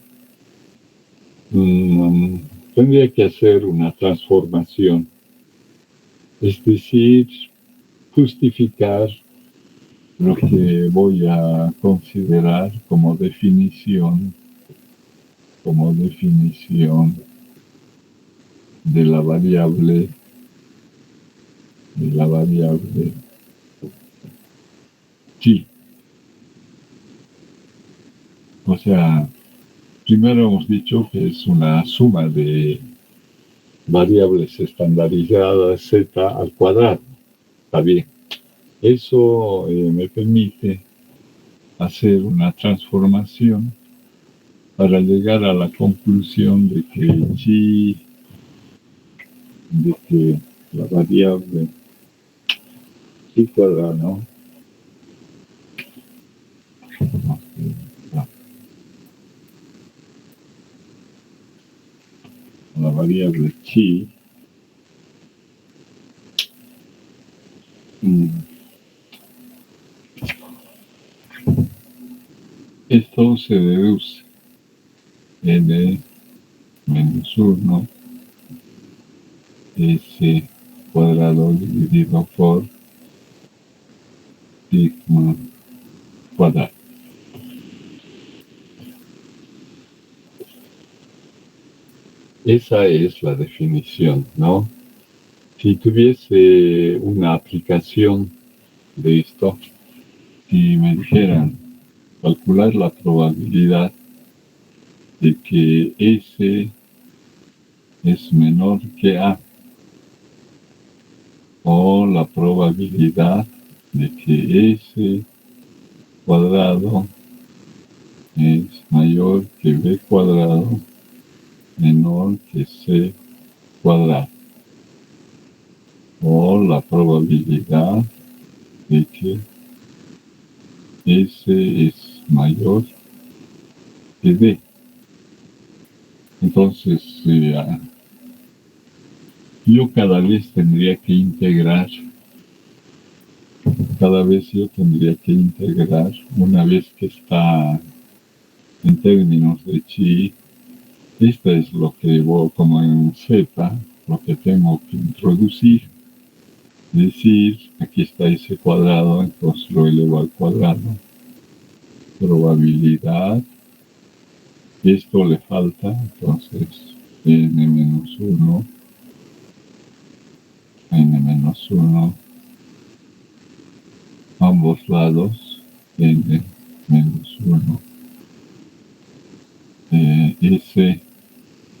tendría que hacer una transformación, es decir, justificar lo que voy a considerar como definición de la variable chi. O sea, primero hemos dicho que es una suma de variables estandarizadas z al cuadrado. Está bien. Eso me permite hacer una transformación para llegar a la conclusión de que la variable chi cuadrado, ¿no?, La variable chi. Esto se deduce n menos 1 s cuadrado dividido por sigma cuadrado. Esa es la definición, ¿no? Si tuviese una aplicación de esto, si me dijeran calcular la probabilidad de que S es menor que A, o la probabilidad de que S cuadrado es mayor que B cuadrado menor que C cuadrado, o la probabilidad de que S es mayor que D. Entonces, yo cada vez tendría que integrar, una vez que está en términos de chi. Esto es lo que como en Z, lo que tengo que introducir. Decir, aquí está ese cuadrado, entonces lo elevo al cuadrado. Probabilidad. Esto le falta, entonces n-1, ambos lados, n-1. S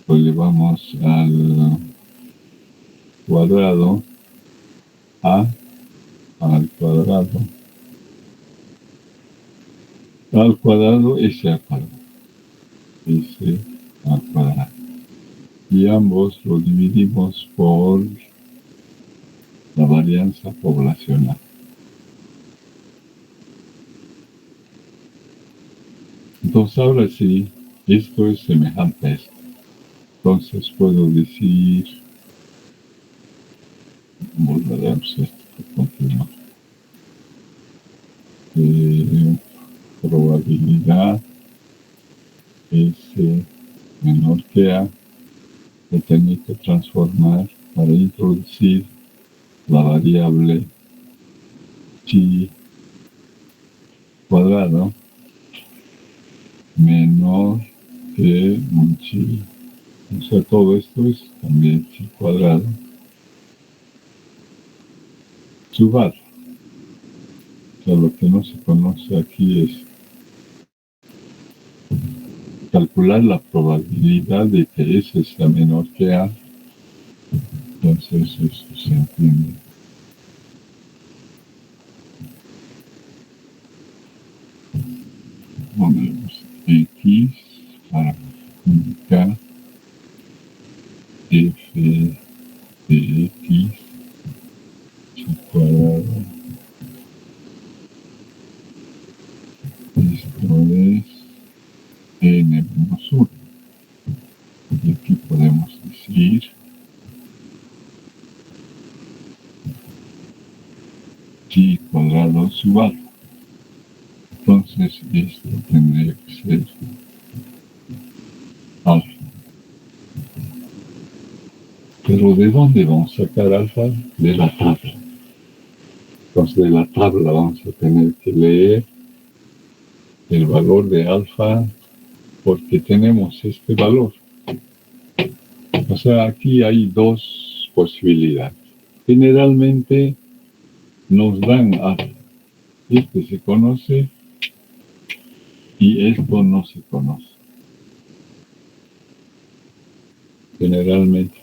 lo elevamos al cuadrado, A al cuadrado, S al cuadrado, S al cuadrado. Y ambos lo dividimos por la varianza poblacional. Entonces ahora sí, esto es semejante a esto. Entonces puedo decir, volveremos esto por continuar. Probabilidad S menor que A, lo tengo que transformar para introducir la variable chi cuadrado menor que un chi. O sea, todo esto es también chi cuadrado sub alfa. O sea, lo que no se conoce aquí es calcular la probabilidad de que S sea menor que A. Entonces eso se entiende. Ponemos X para indicar f de X chi cuadrado. Esto es n-1. Y aquí podemos decir chi cuadrado sub alfa. Entonces esto tendría que ser alfa. Pero ¿de dónde vamos a sacar alfa? De la tabla. Entonces de la tabla vamos a tener que leer el valor de alfa porque tenemos este valor. O sea, aquí hay dos posibilidades. Generalmente nos dan alfa. Este se conoce y esto no se conoce. Generalmente.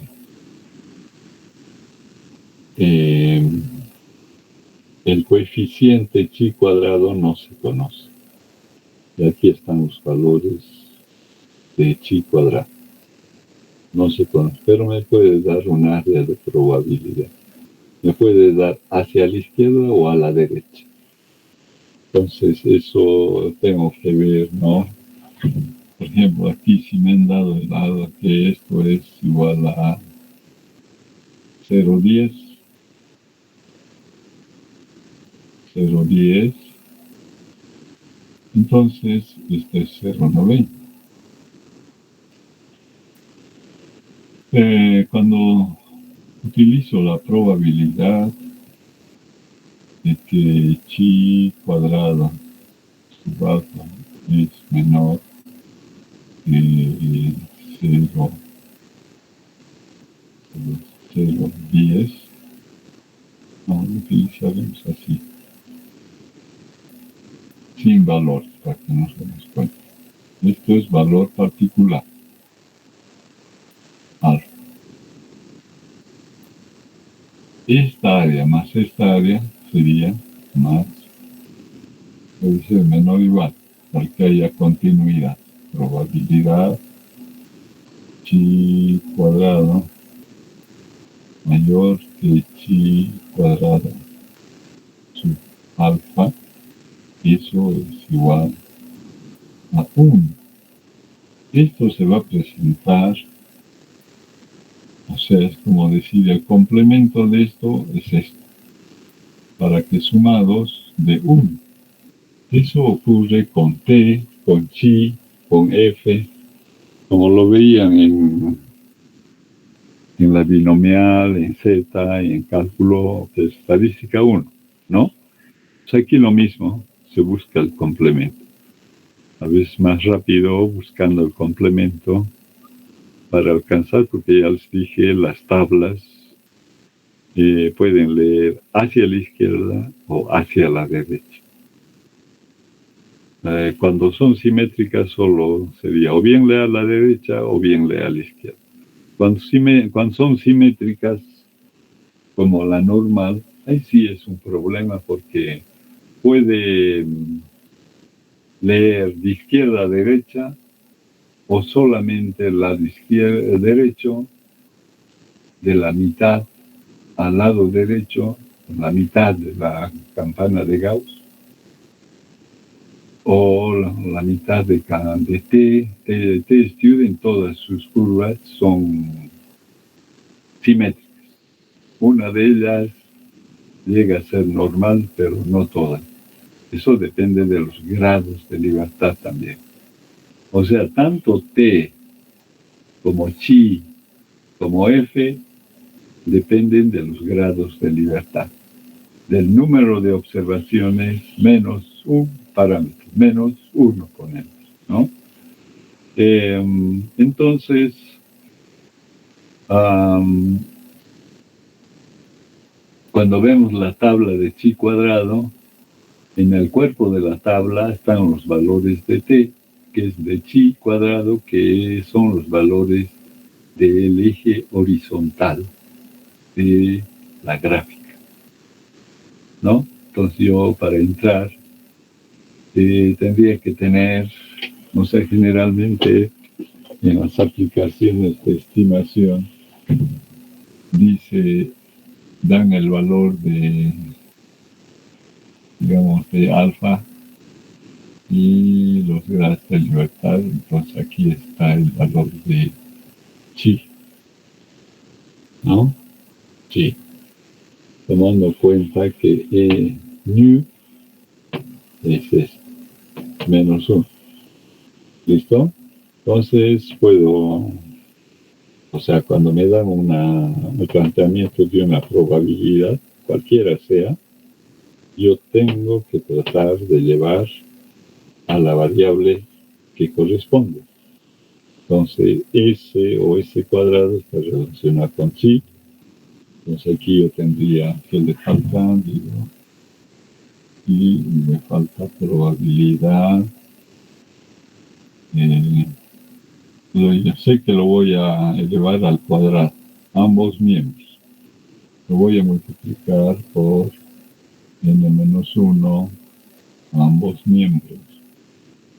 El coeficiente chi cuadrado no se conoce. Y aquí están los valores de chi cuadrado. No se conoce, pero me puede dar un área de probabilidad. Me puede dar hacia la izquierda o a la derecha. Entonces eso tengo que ver, ¿no? Por ejemplo, aquí si me han dado el lado que esto es igual a 0,10, 0,10, entonces este es 0,90. Cuando utilizo la probabilidad de que chi cuadrado sub alfa es menor que 0,10, no, lo utilizaremos así, sin valor, para que nos demos cuenta. Esto es valor particular, alfa. Esta área más esta área sería más, puede ser menor o igual, para que haya continuidad. Probabilidad chi cuadrado mayor que chi cuadrado sub alfa, eso es igual a 1. Esto se va a presentar, o sea, es como decir, el complemento de esto es esto, para que sumados de 1. Eso ocurre con T, con chi, con F, como lo veían en la binomial, en Z y en cálculo de estadística 1, ¿no? Pues aquí lo mismo, se busca el complemento. A veces más rápido buscando el complemento para alcanzar, porque ya les dije, las tablas pueden leer hacia la izquierda o hacia la derecha. Cuando son simétricas solo sería o bien lea a la derecha o bien lea a la izquierda. Cuando son simétricas, como la normal, ahí sí es un problema porque puede leer de izquierda a derecha o solamente la de izquierda derecho de la mitad al lado derecho, la mitad de la campana de Gauss, o la mitad de T-Student, todas sus curvas son simétricas. Una de ellas llega a ser normal, pero no todas. Eso depende de los grados de libertad también. O sea, tanto T como chi como F dependen de los grados de libertad, del número de observaciones menos un parámetro, menos uno ponemos, ¿no? Entonces, cuando vemos la tabla de chi cuadrado, en el cuerpo de la tabla están los valores de t, que es de chi cuadrado, que son los valores del eje horizontal de la gráfica, ¿no? Entonces yo para entrar tendría que tener, no sé, generalmente en las aplicaciones de estimación dan el valor de, digamos, de alfa y los grados de libertad. Entonces aquí está el valor de chi, ¿no? Chi, tomando en cuenta que nu es esto, menos 1. ¿Listo? Entonces puedo, o sea, cuando me dan un planteamiento de una probabilidad, cualquiera sea, yo tengo que tratar de llevar a la variable que corresponde. Entonces, S o S cuadrado está relacionado con chi. Entonces aquí yo tendría que le falta, digo, y me falta probabilidad. Yo sé que lo voy a elevar al cuadrado, ambos miembros. Lo voy a multiplicar por n-1 ambos miembros.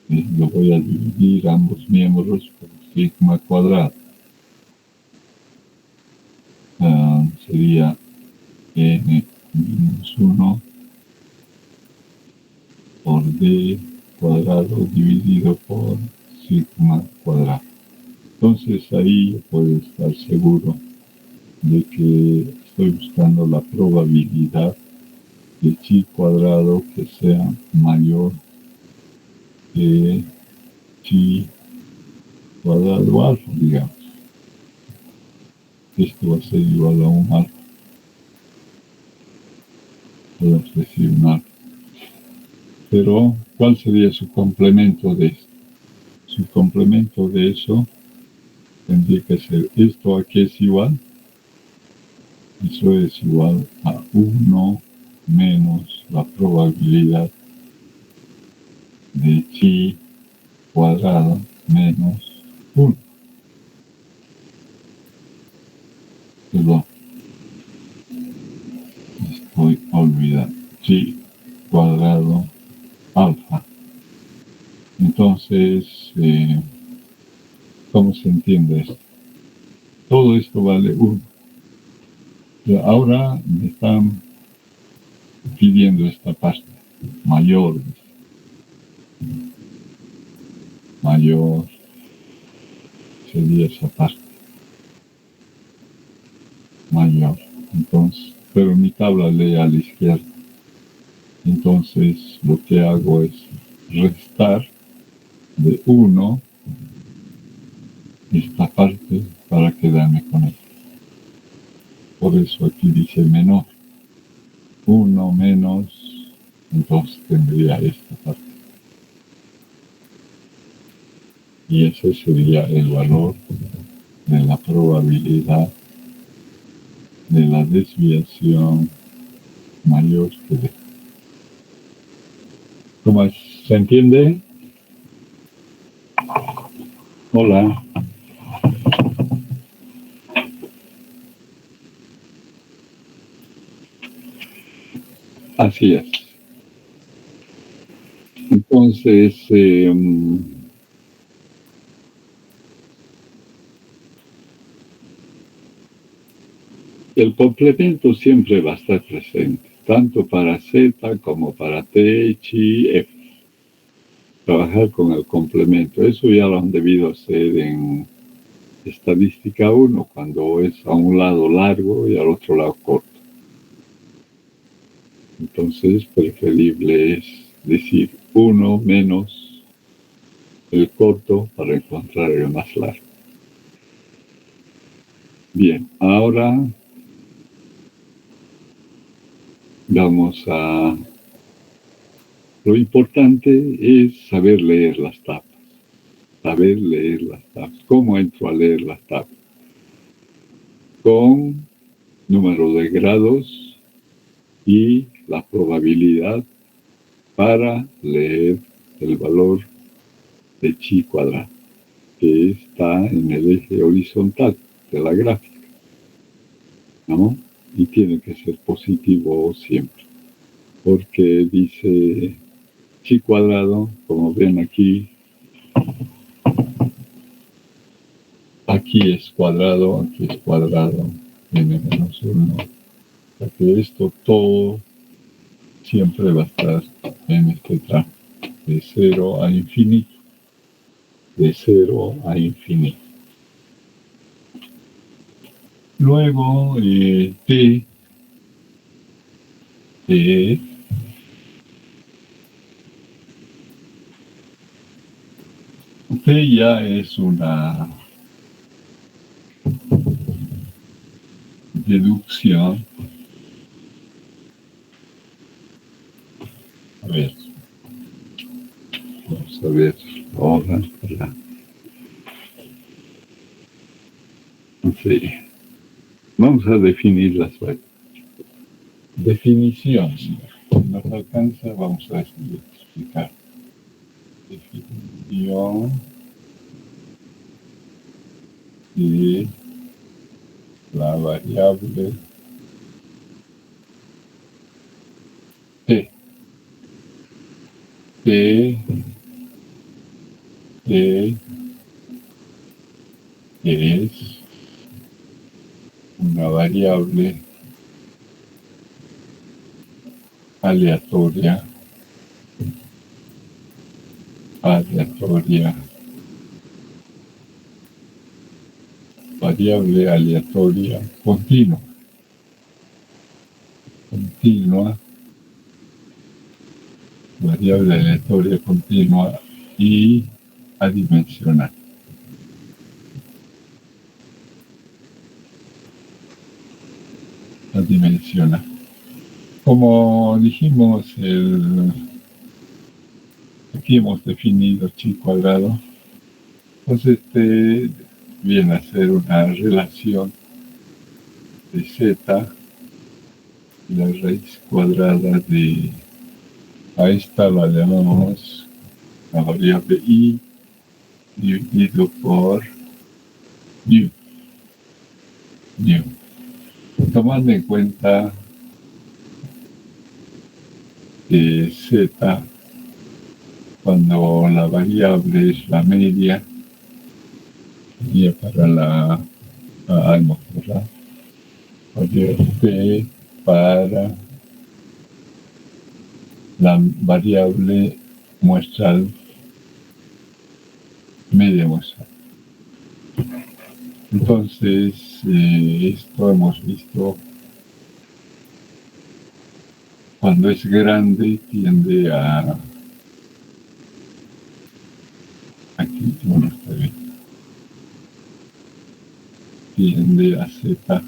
Lo voy a dividir ambos miembros por sigma cuadrado. Sería n-1 por d cuadrado dividido por sigma cuadrado. Entonces ahí puedo estar seguro de que estoy buscando la probabilidad de chi cuadrado que sea mayor que chi cuadrado alfa, digamos. Esto va a ser igual a un alfa. Podemos decir un alfa. Pero, ¿cuál sería su complemento de esto? Su complemento de eso tendría que ser esto a qué es igual. Eso es igual a 1 menos la probabilidad de chi cuadrado menos 1. Perdón, estoy olvidando. Chi cuadrado alfa. Entonces, ¿cómo se entiende esto? Todo esto vale 1. Ahora me están pidiendo esta parte mayor. Mayor sería esa parte. Mayor. Entonces, pero mi tabla lee a la izquierda. Entonces, lo que hago es restar de 1 esta parte para quedarme con esto. Por eso aquí dice menor. 1 menos, entonces tendría esta parte. Y ese sería el valor de la probabilidad de la desviación mayor que D. ¿Cómo es? ¿Se entiende? Hola. Así es. Entonces, el complemento siempre va a estar presente, tanto para Z como para T, Chi, F. Trabajar con el complemento. Eso ya lo han debido hacer en estadística 1, cuando es a un lado largo y al otro lado corto. Entonces, preferible es decir 1 menos el corto para encontrar el más largo. Bien, ahora vamos a... Lo importante es saber leer las tablas. Saber leer las tablas. ¿Cómo entro a leer las tablas? Con número de grados y la probabilidad para leer el valor de chi cuadrado, que está en el eje horizontal de la gráfica, ¿no? Y tiene que ser positivo siempre, porque dice chi cuadrado, como ven aquí, aquí es cuadrado, n menos 1, porque esto todo siempre va a estar en este tramo, de 0 a infinito, de 0 a infinito. Luego, T ya es una deducción. A ver, vamos a ver ahora. Sí. Vamos a definir las definiciones. Si nos alcanza, vamos a explicar. Definición de la variable T. T es una variable aleatoria aleatoria, variable aleatoria continua, variable aleatoria continua y adimensional. Adimensional. Como dijimos, aquí hemos definido chi cuadrado, entonces viene a ser una relación de z y la raíz cuadrada de, a esta la llamamos la variable i dividido por nu, tomando en cuenta que z, cuando la variable es la media, sería para la variable para la variable muestral, media muestral. Entonces, esto hemos visto, cuando es grande tiende a, aquí no está bien, tiende a z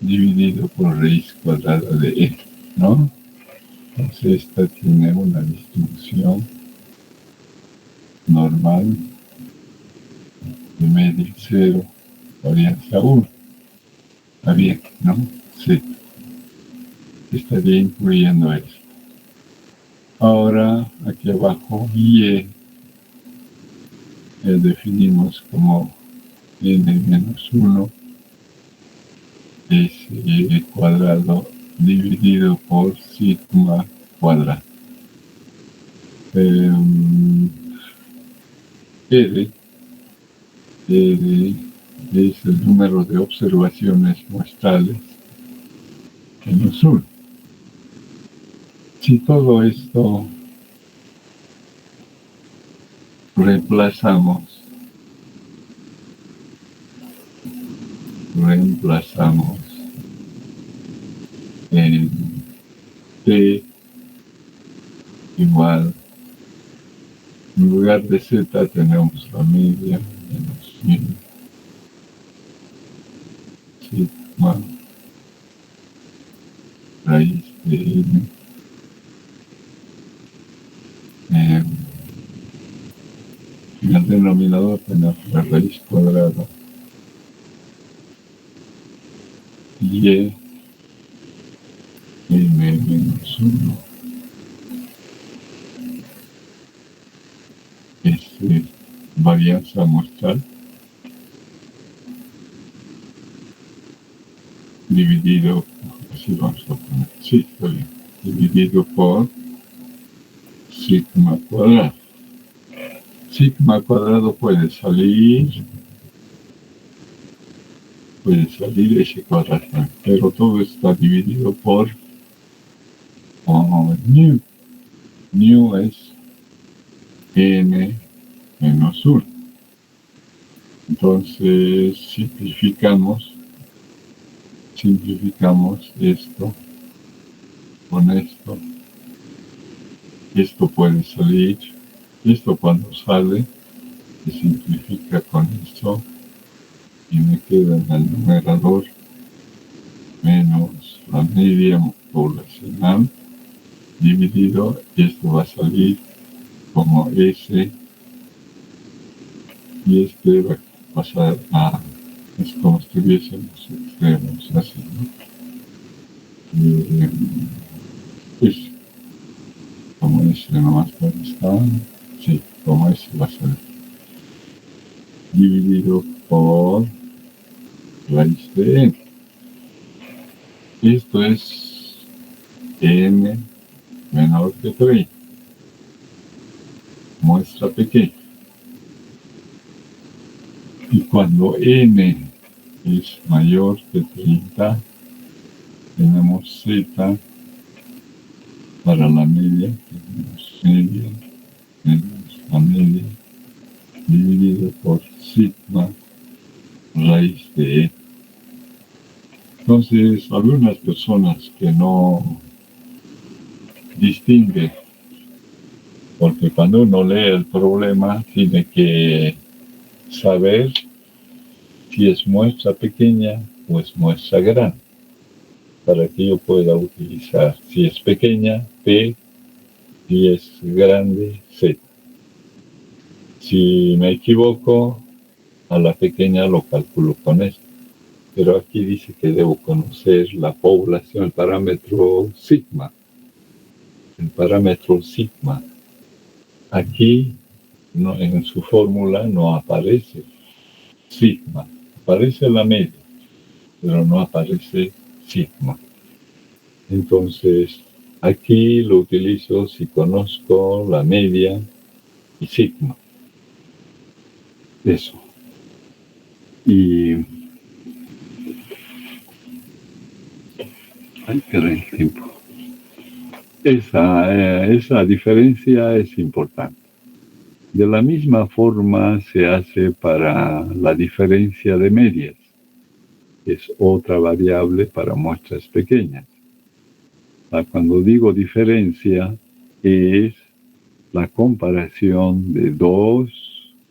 dividido por raíz cuadrada de e, ¿no? Entonces esta tiene una distribución normal de media 0, varianza 1. Está bien, ¿no? Sí. Estaría incluyendo eso. Ahora, aquí abajo, y definimos como n-1 es cuadrado dividido por sigma cuadrado. R es el número de observaciones muestrales en el sur. Si todo esto reemplazamos en t igual, en lugar de z tenemos la media menos min sigma raíz de n, en el denominador tenemos la raíz cuadrada y m-1 es varianza muestral dividido, así vamos a poner, sí, está bien, dividido por sigma cuadrado. Sigma cuadrado puede salir ese cuadrado, pero todo está dividido por nu. Nu es n menos 1. Entonces simplificamos esto con esto. Esto puede salir. Esto cuando sale se simplifica con esto y me queda en el numerador menos la media poblacional dividido, esto va a salir como S y este va a pasar a, es como si tuviésemos extremos así, ¿no? Pues como ese nomás puede estar, sí, como ese va a salir dividido por raíz de n. Esto es n menor que 3, muestra pequeña. Y cuando n es mayor que 30, tenemos z Para la media, media menos la media, dividido por sigma raíz de E. Entonces, algunas personas que no distinguen, porque cuando uno lee el problema tiene que saber si es muestra pequeña o es muestra grande, para que yo pueda utilizar, si es pequeña, P, y es grande, Z. Si me equivoco, a la pequeña lo calculo con esto. Pero aquí dice que debo conocer la población, el parámetro sigma. El parámetro sigma. Aquí no, en su fórmula no aparece sigma. Aparece la media, pero no aparece sigma. Entonces, aquí lo utilizo si conozco la media y sigma. Eso. Y... ay, perdí el tiempo. Esa diferencia es importante. De la misma forma se hace para la diferencia de medias. Es otra variable para muestras pequeñas. Cuando digo diferencia, es la comparación de dos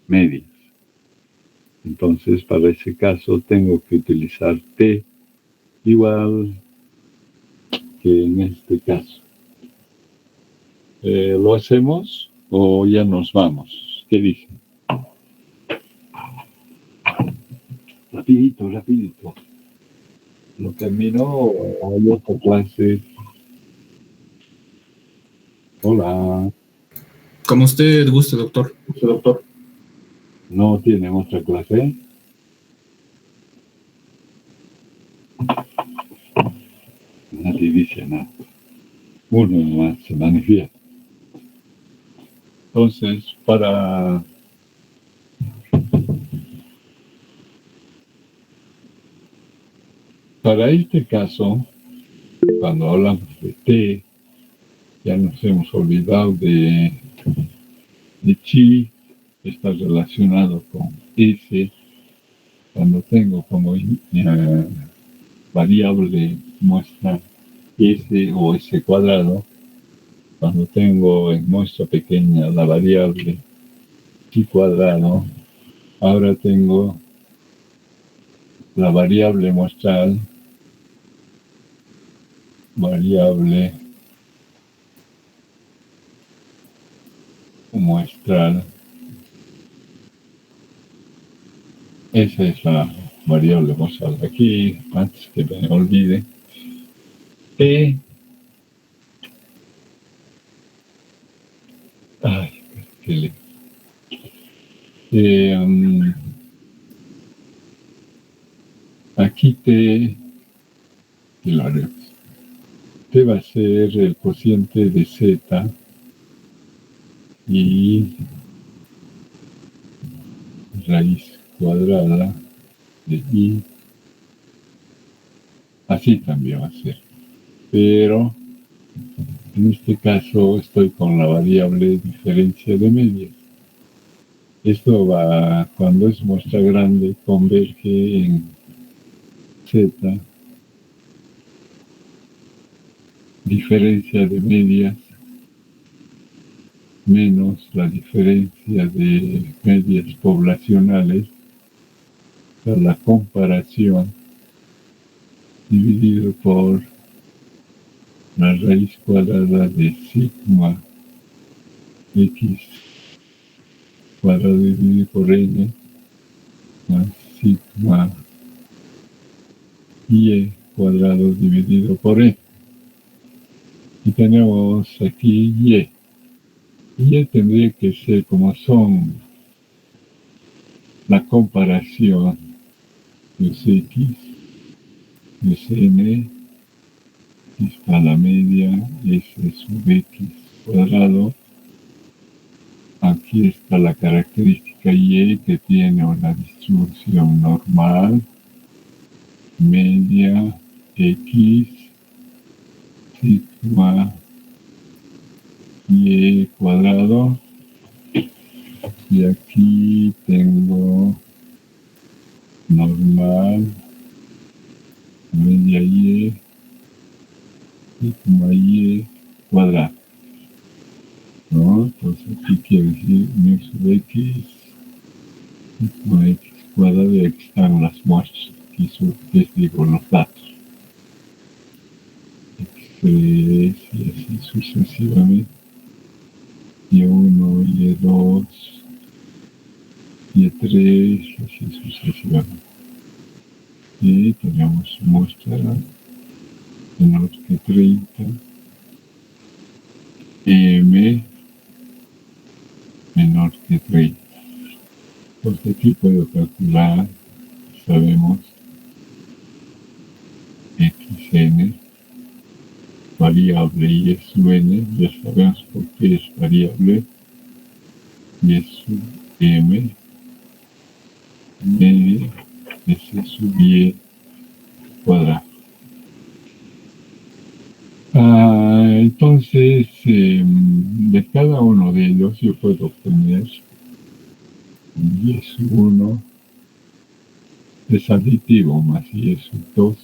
medias. Entonces, para ese caso, tengo que utilizar T igual que en este caso. ¿Lo hacemos o ya nos vamos? ¿Qué dicen? Rapidito, rapidito. Lo terminó, hay otra clase. Hola. Como usted guste, doctor. ¿No tienen otra clase? Nadie dice nada. Uno nomás se manifiesta. Entonces, para este caso, cuando hablamos de T, ya nos hemos olvidado de chi, que está relacionado con S. Cuando tengo como variable muestra S o S cuadrado, cuando tengo en muestra pequeña la variable chi cuadrado, ahora tengo la variable muestral, esa es la variable muestral. Aquí, antes que me olvide, T, aquí T, y lo haremos. T va a ser el cociente de Z y raíz cuadrada de I. Así también va a ser. Pero en este caso estoy con la variable diferencia de medias. Esto va, cuando es muestra grande, converge en Z, diferencia de medias, menos la diferencia de medias poblacionales, para la comparación, dividido por la raíz cuadrada de sigma x cuadrado dividido por n más sigma y cuadrado dividido por e. Y tenemos aquí y. Y tendría que ser, como son la comparación de x, de n, está la media, s sub x cuadrado. Aquí está la característica y, que tiene una distribución normal, media, x, sigma y cuadrado. Y aquí tengo normal, media y sigma y cuadrado, ¿no? Entonces aquí quiere decir mu sub x, sigma x cuadrado, y aquí están las muestras, aquí digo los datos, x3 y así sucesivamente, y1, y2, y3, así sucesivamente. Y tenemos muestra menor que 30, m menor que 30. Porque aquí puedo calcular, sabemos, xn, variable y sub n, ya sabemos por qué es variable, y sub m, medio, s sub y cuadrado. Entonces, de cada uno de ellos yo puedo obtener y sub 1 es aditivo más y sub 2,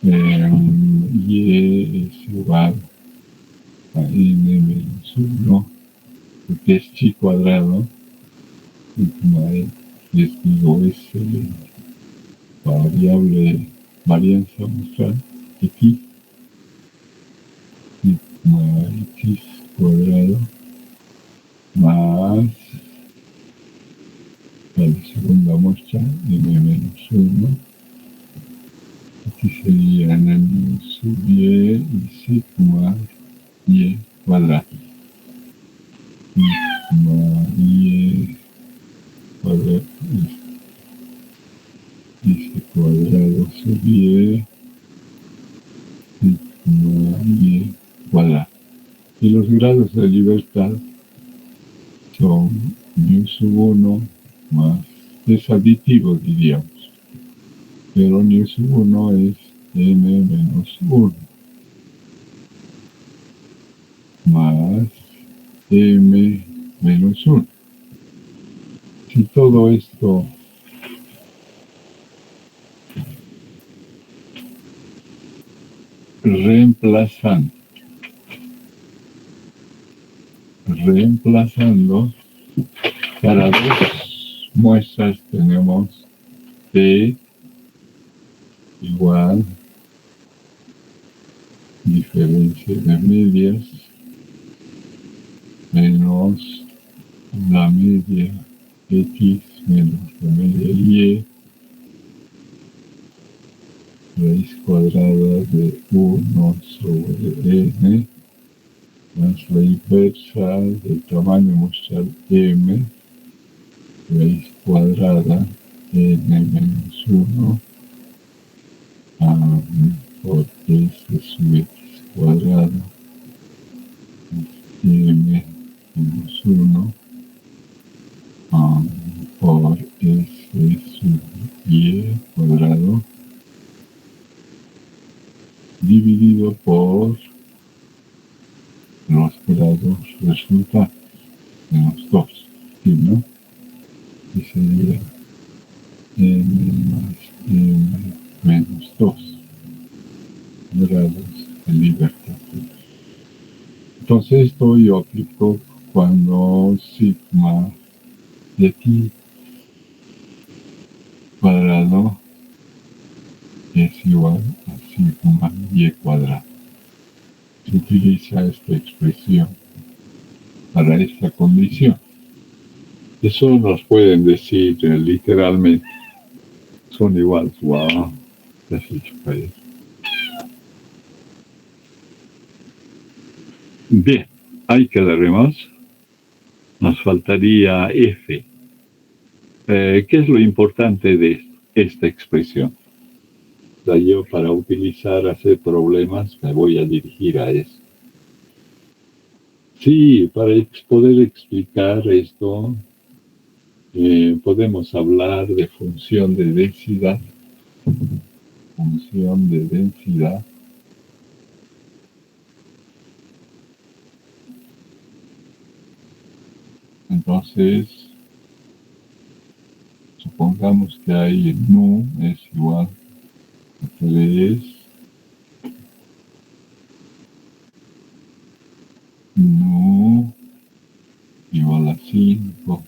y es igual a n menos 1, porque es chi cuadrado, sigma les digo es variable varianza muestral x, sigma x cuadrado más la segunda muestra m menos 1, aquí sería n sub y sigma y cuadrado, sigma y cuadrado, y cuadrado sub y sigma y cuadrado. Y los grados de libertad son mu sub 1 más, es aditivo diríamos, pero mu sub 1 es n menos 1 más m menos 1. Si todo esto reemplazando, para dos muestras tenemos t igual diferencia de medias menos la media x menos la media y raíz cuadrada de 1 sobre n más la inversa del tamaño muestral m raíz cuadrada n menos 1 por s sub x cuadrado m menos 1 por s sub y cuadrado dividido por los grados resultantes menos 2, ¿sí, no? Y sería m más m menos 2 grados de libertad. Entonces esto yo aplico cuando sigma de aquí cuadrado es igual a sigma y cuadrado. Se utiliza esta expresión para esta condición. Eso nos pueden decir literalmente, son iguales. Wow, ya se hecho para eso. Bien, ahí quedaremos. Nos faltaría f. ¿Qué es lo importante de esta expresión? O sea, yo para hacer problemas me voy a dirigir a eso. Sí, para poder explicar esto, podemos hablar de función de densidad. Función de densidad Entonces, supongamos que hay nu es igual a 3, nu igual a 5.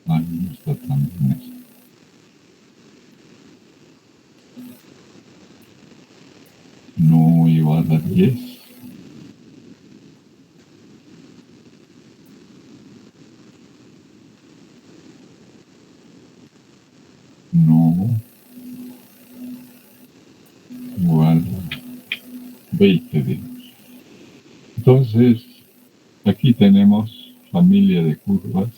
Ahí no está también esto. Nu igual a 10. Nu igual a 20, digamos. Entonces, aquí tenemos familia de curvas.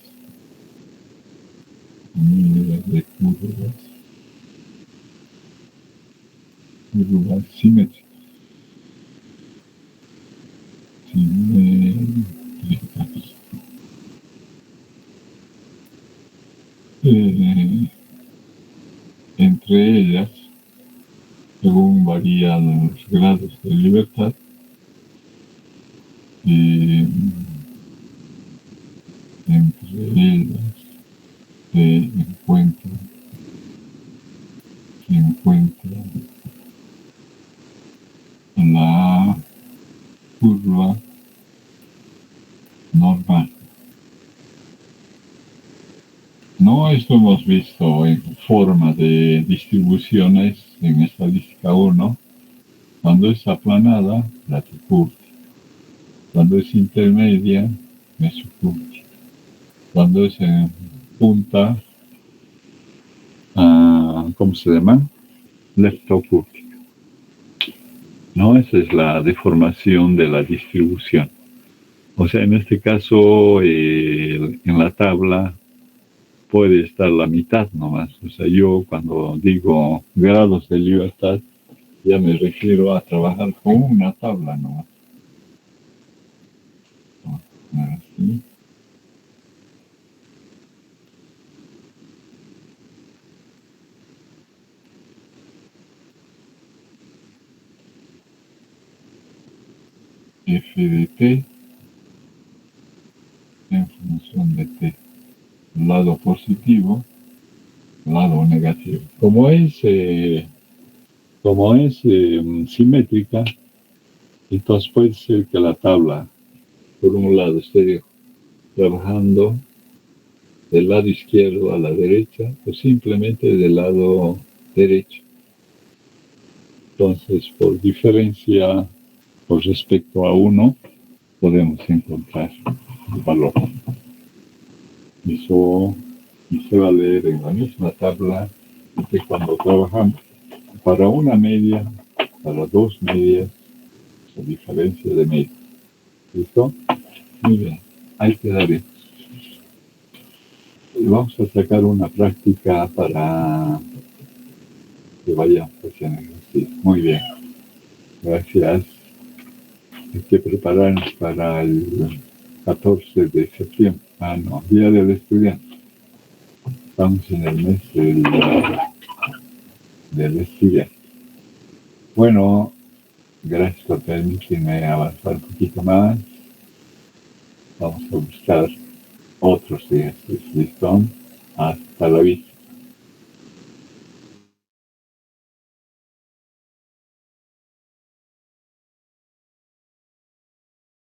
Curvas simétricas. Entre ellas, según varían los grados de libertad, entre ellas se encuentra la curva normal. No, esto hemos visto en forma de distribuciones en estadística 1. Cuando es aplanada, braticúrtica. Cuando es intermedia, mesocúrtica. Cuando es en punta, ¿cómo se llama? Leptocúrtica. No, esa es la deformación de la distribución. O sea, en este caso, en la tabla puede estar la mitad nomás. O sea, yo cuando digo grados de libertad, ya me refiero a trabajar con una tabla nomás. Así. F de t en función de t. Lado positivo, lado negativo. Como es simétrica, entonces puede ser que la tabla, por un lado, esté trabajando del lado izquierdo a la derecha o simplemente del lado derecho. Entonces, por diferencia con respecto a 1, podemos encontrar el valor. Eso se va a leer en la misma tabla que cuando trabajamos para una media, para dos medias, la diferencia de media. ¿Listo? Muy bien, ahí quedaré. Vamos a sacar una práctica para que vayamos haciendo ejercicio. Muy bien, gracias. Hay que prepararnos para el 14 de septiembre. No, Día del Estudiante. Estamos en el mes del estudiante. Bueno, gracias por permitirme avanzar un poquito más. Vamos a buscar otros días. ¿Listo? Hasta la vista.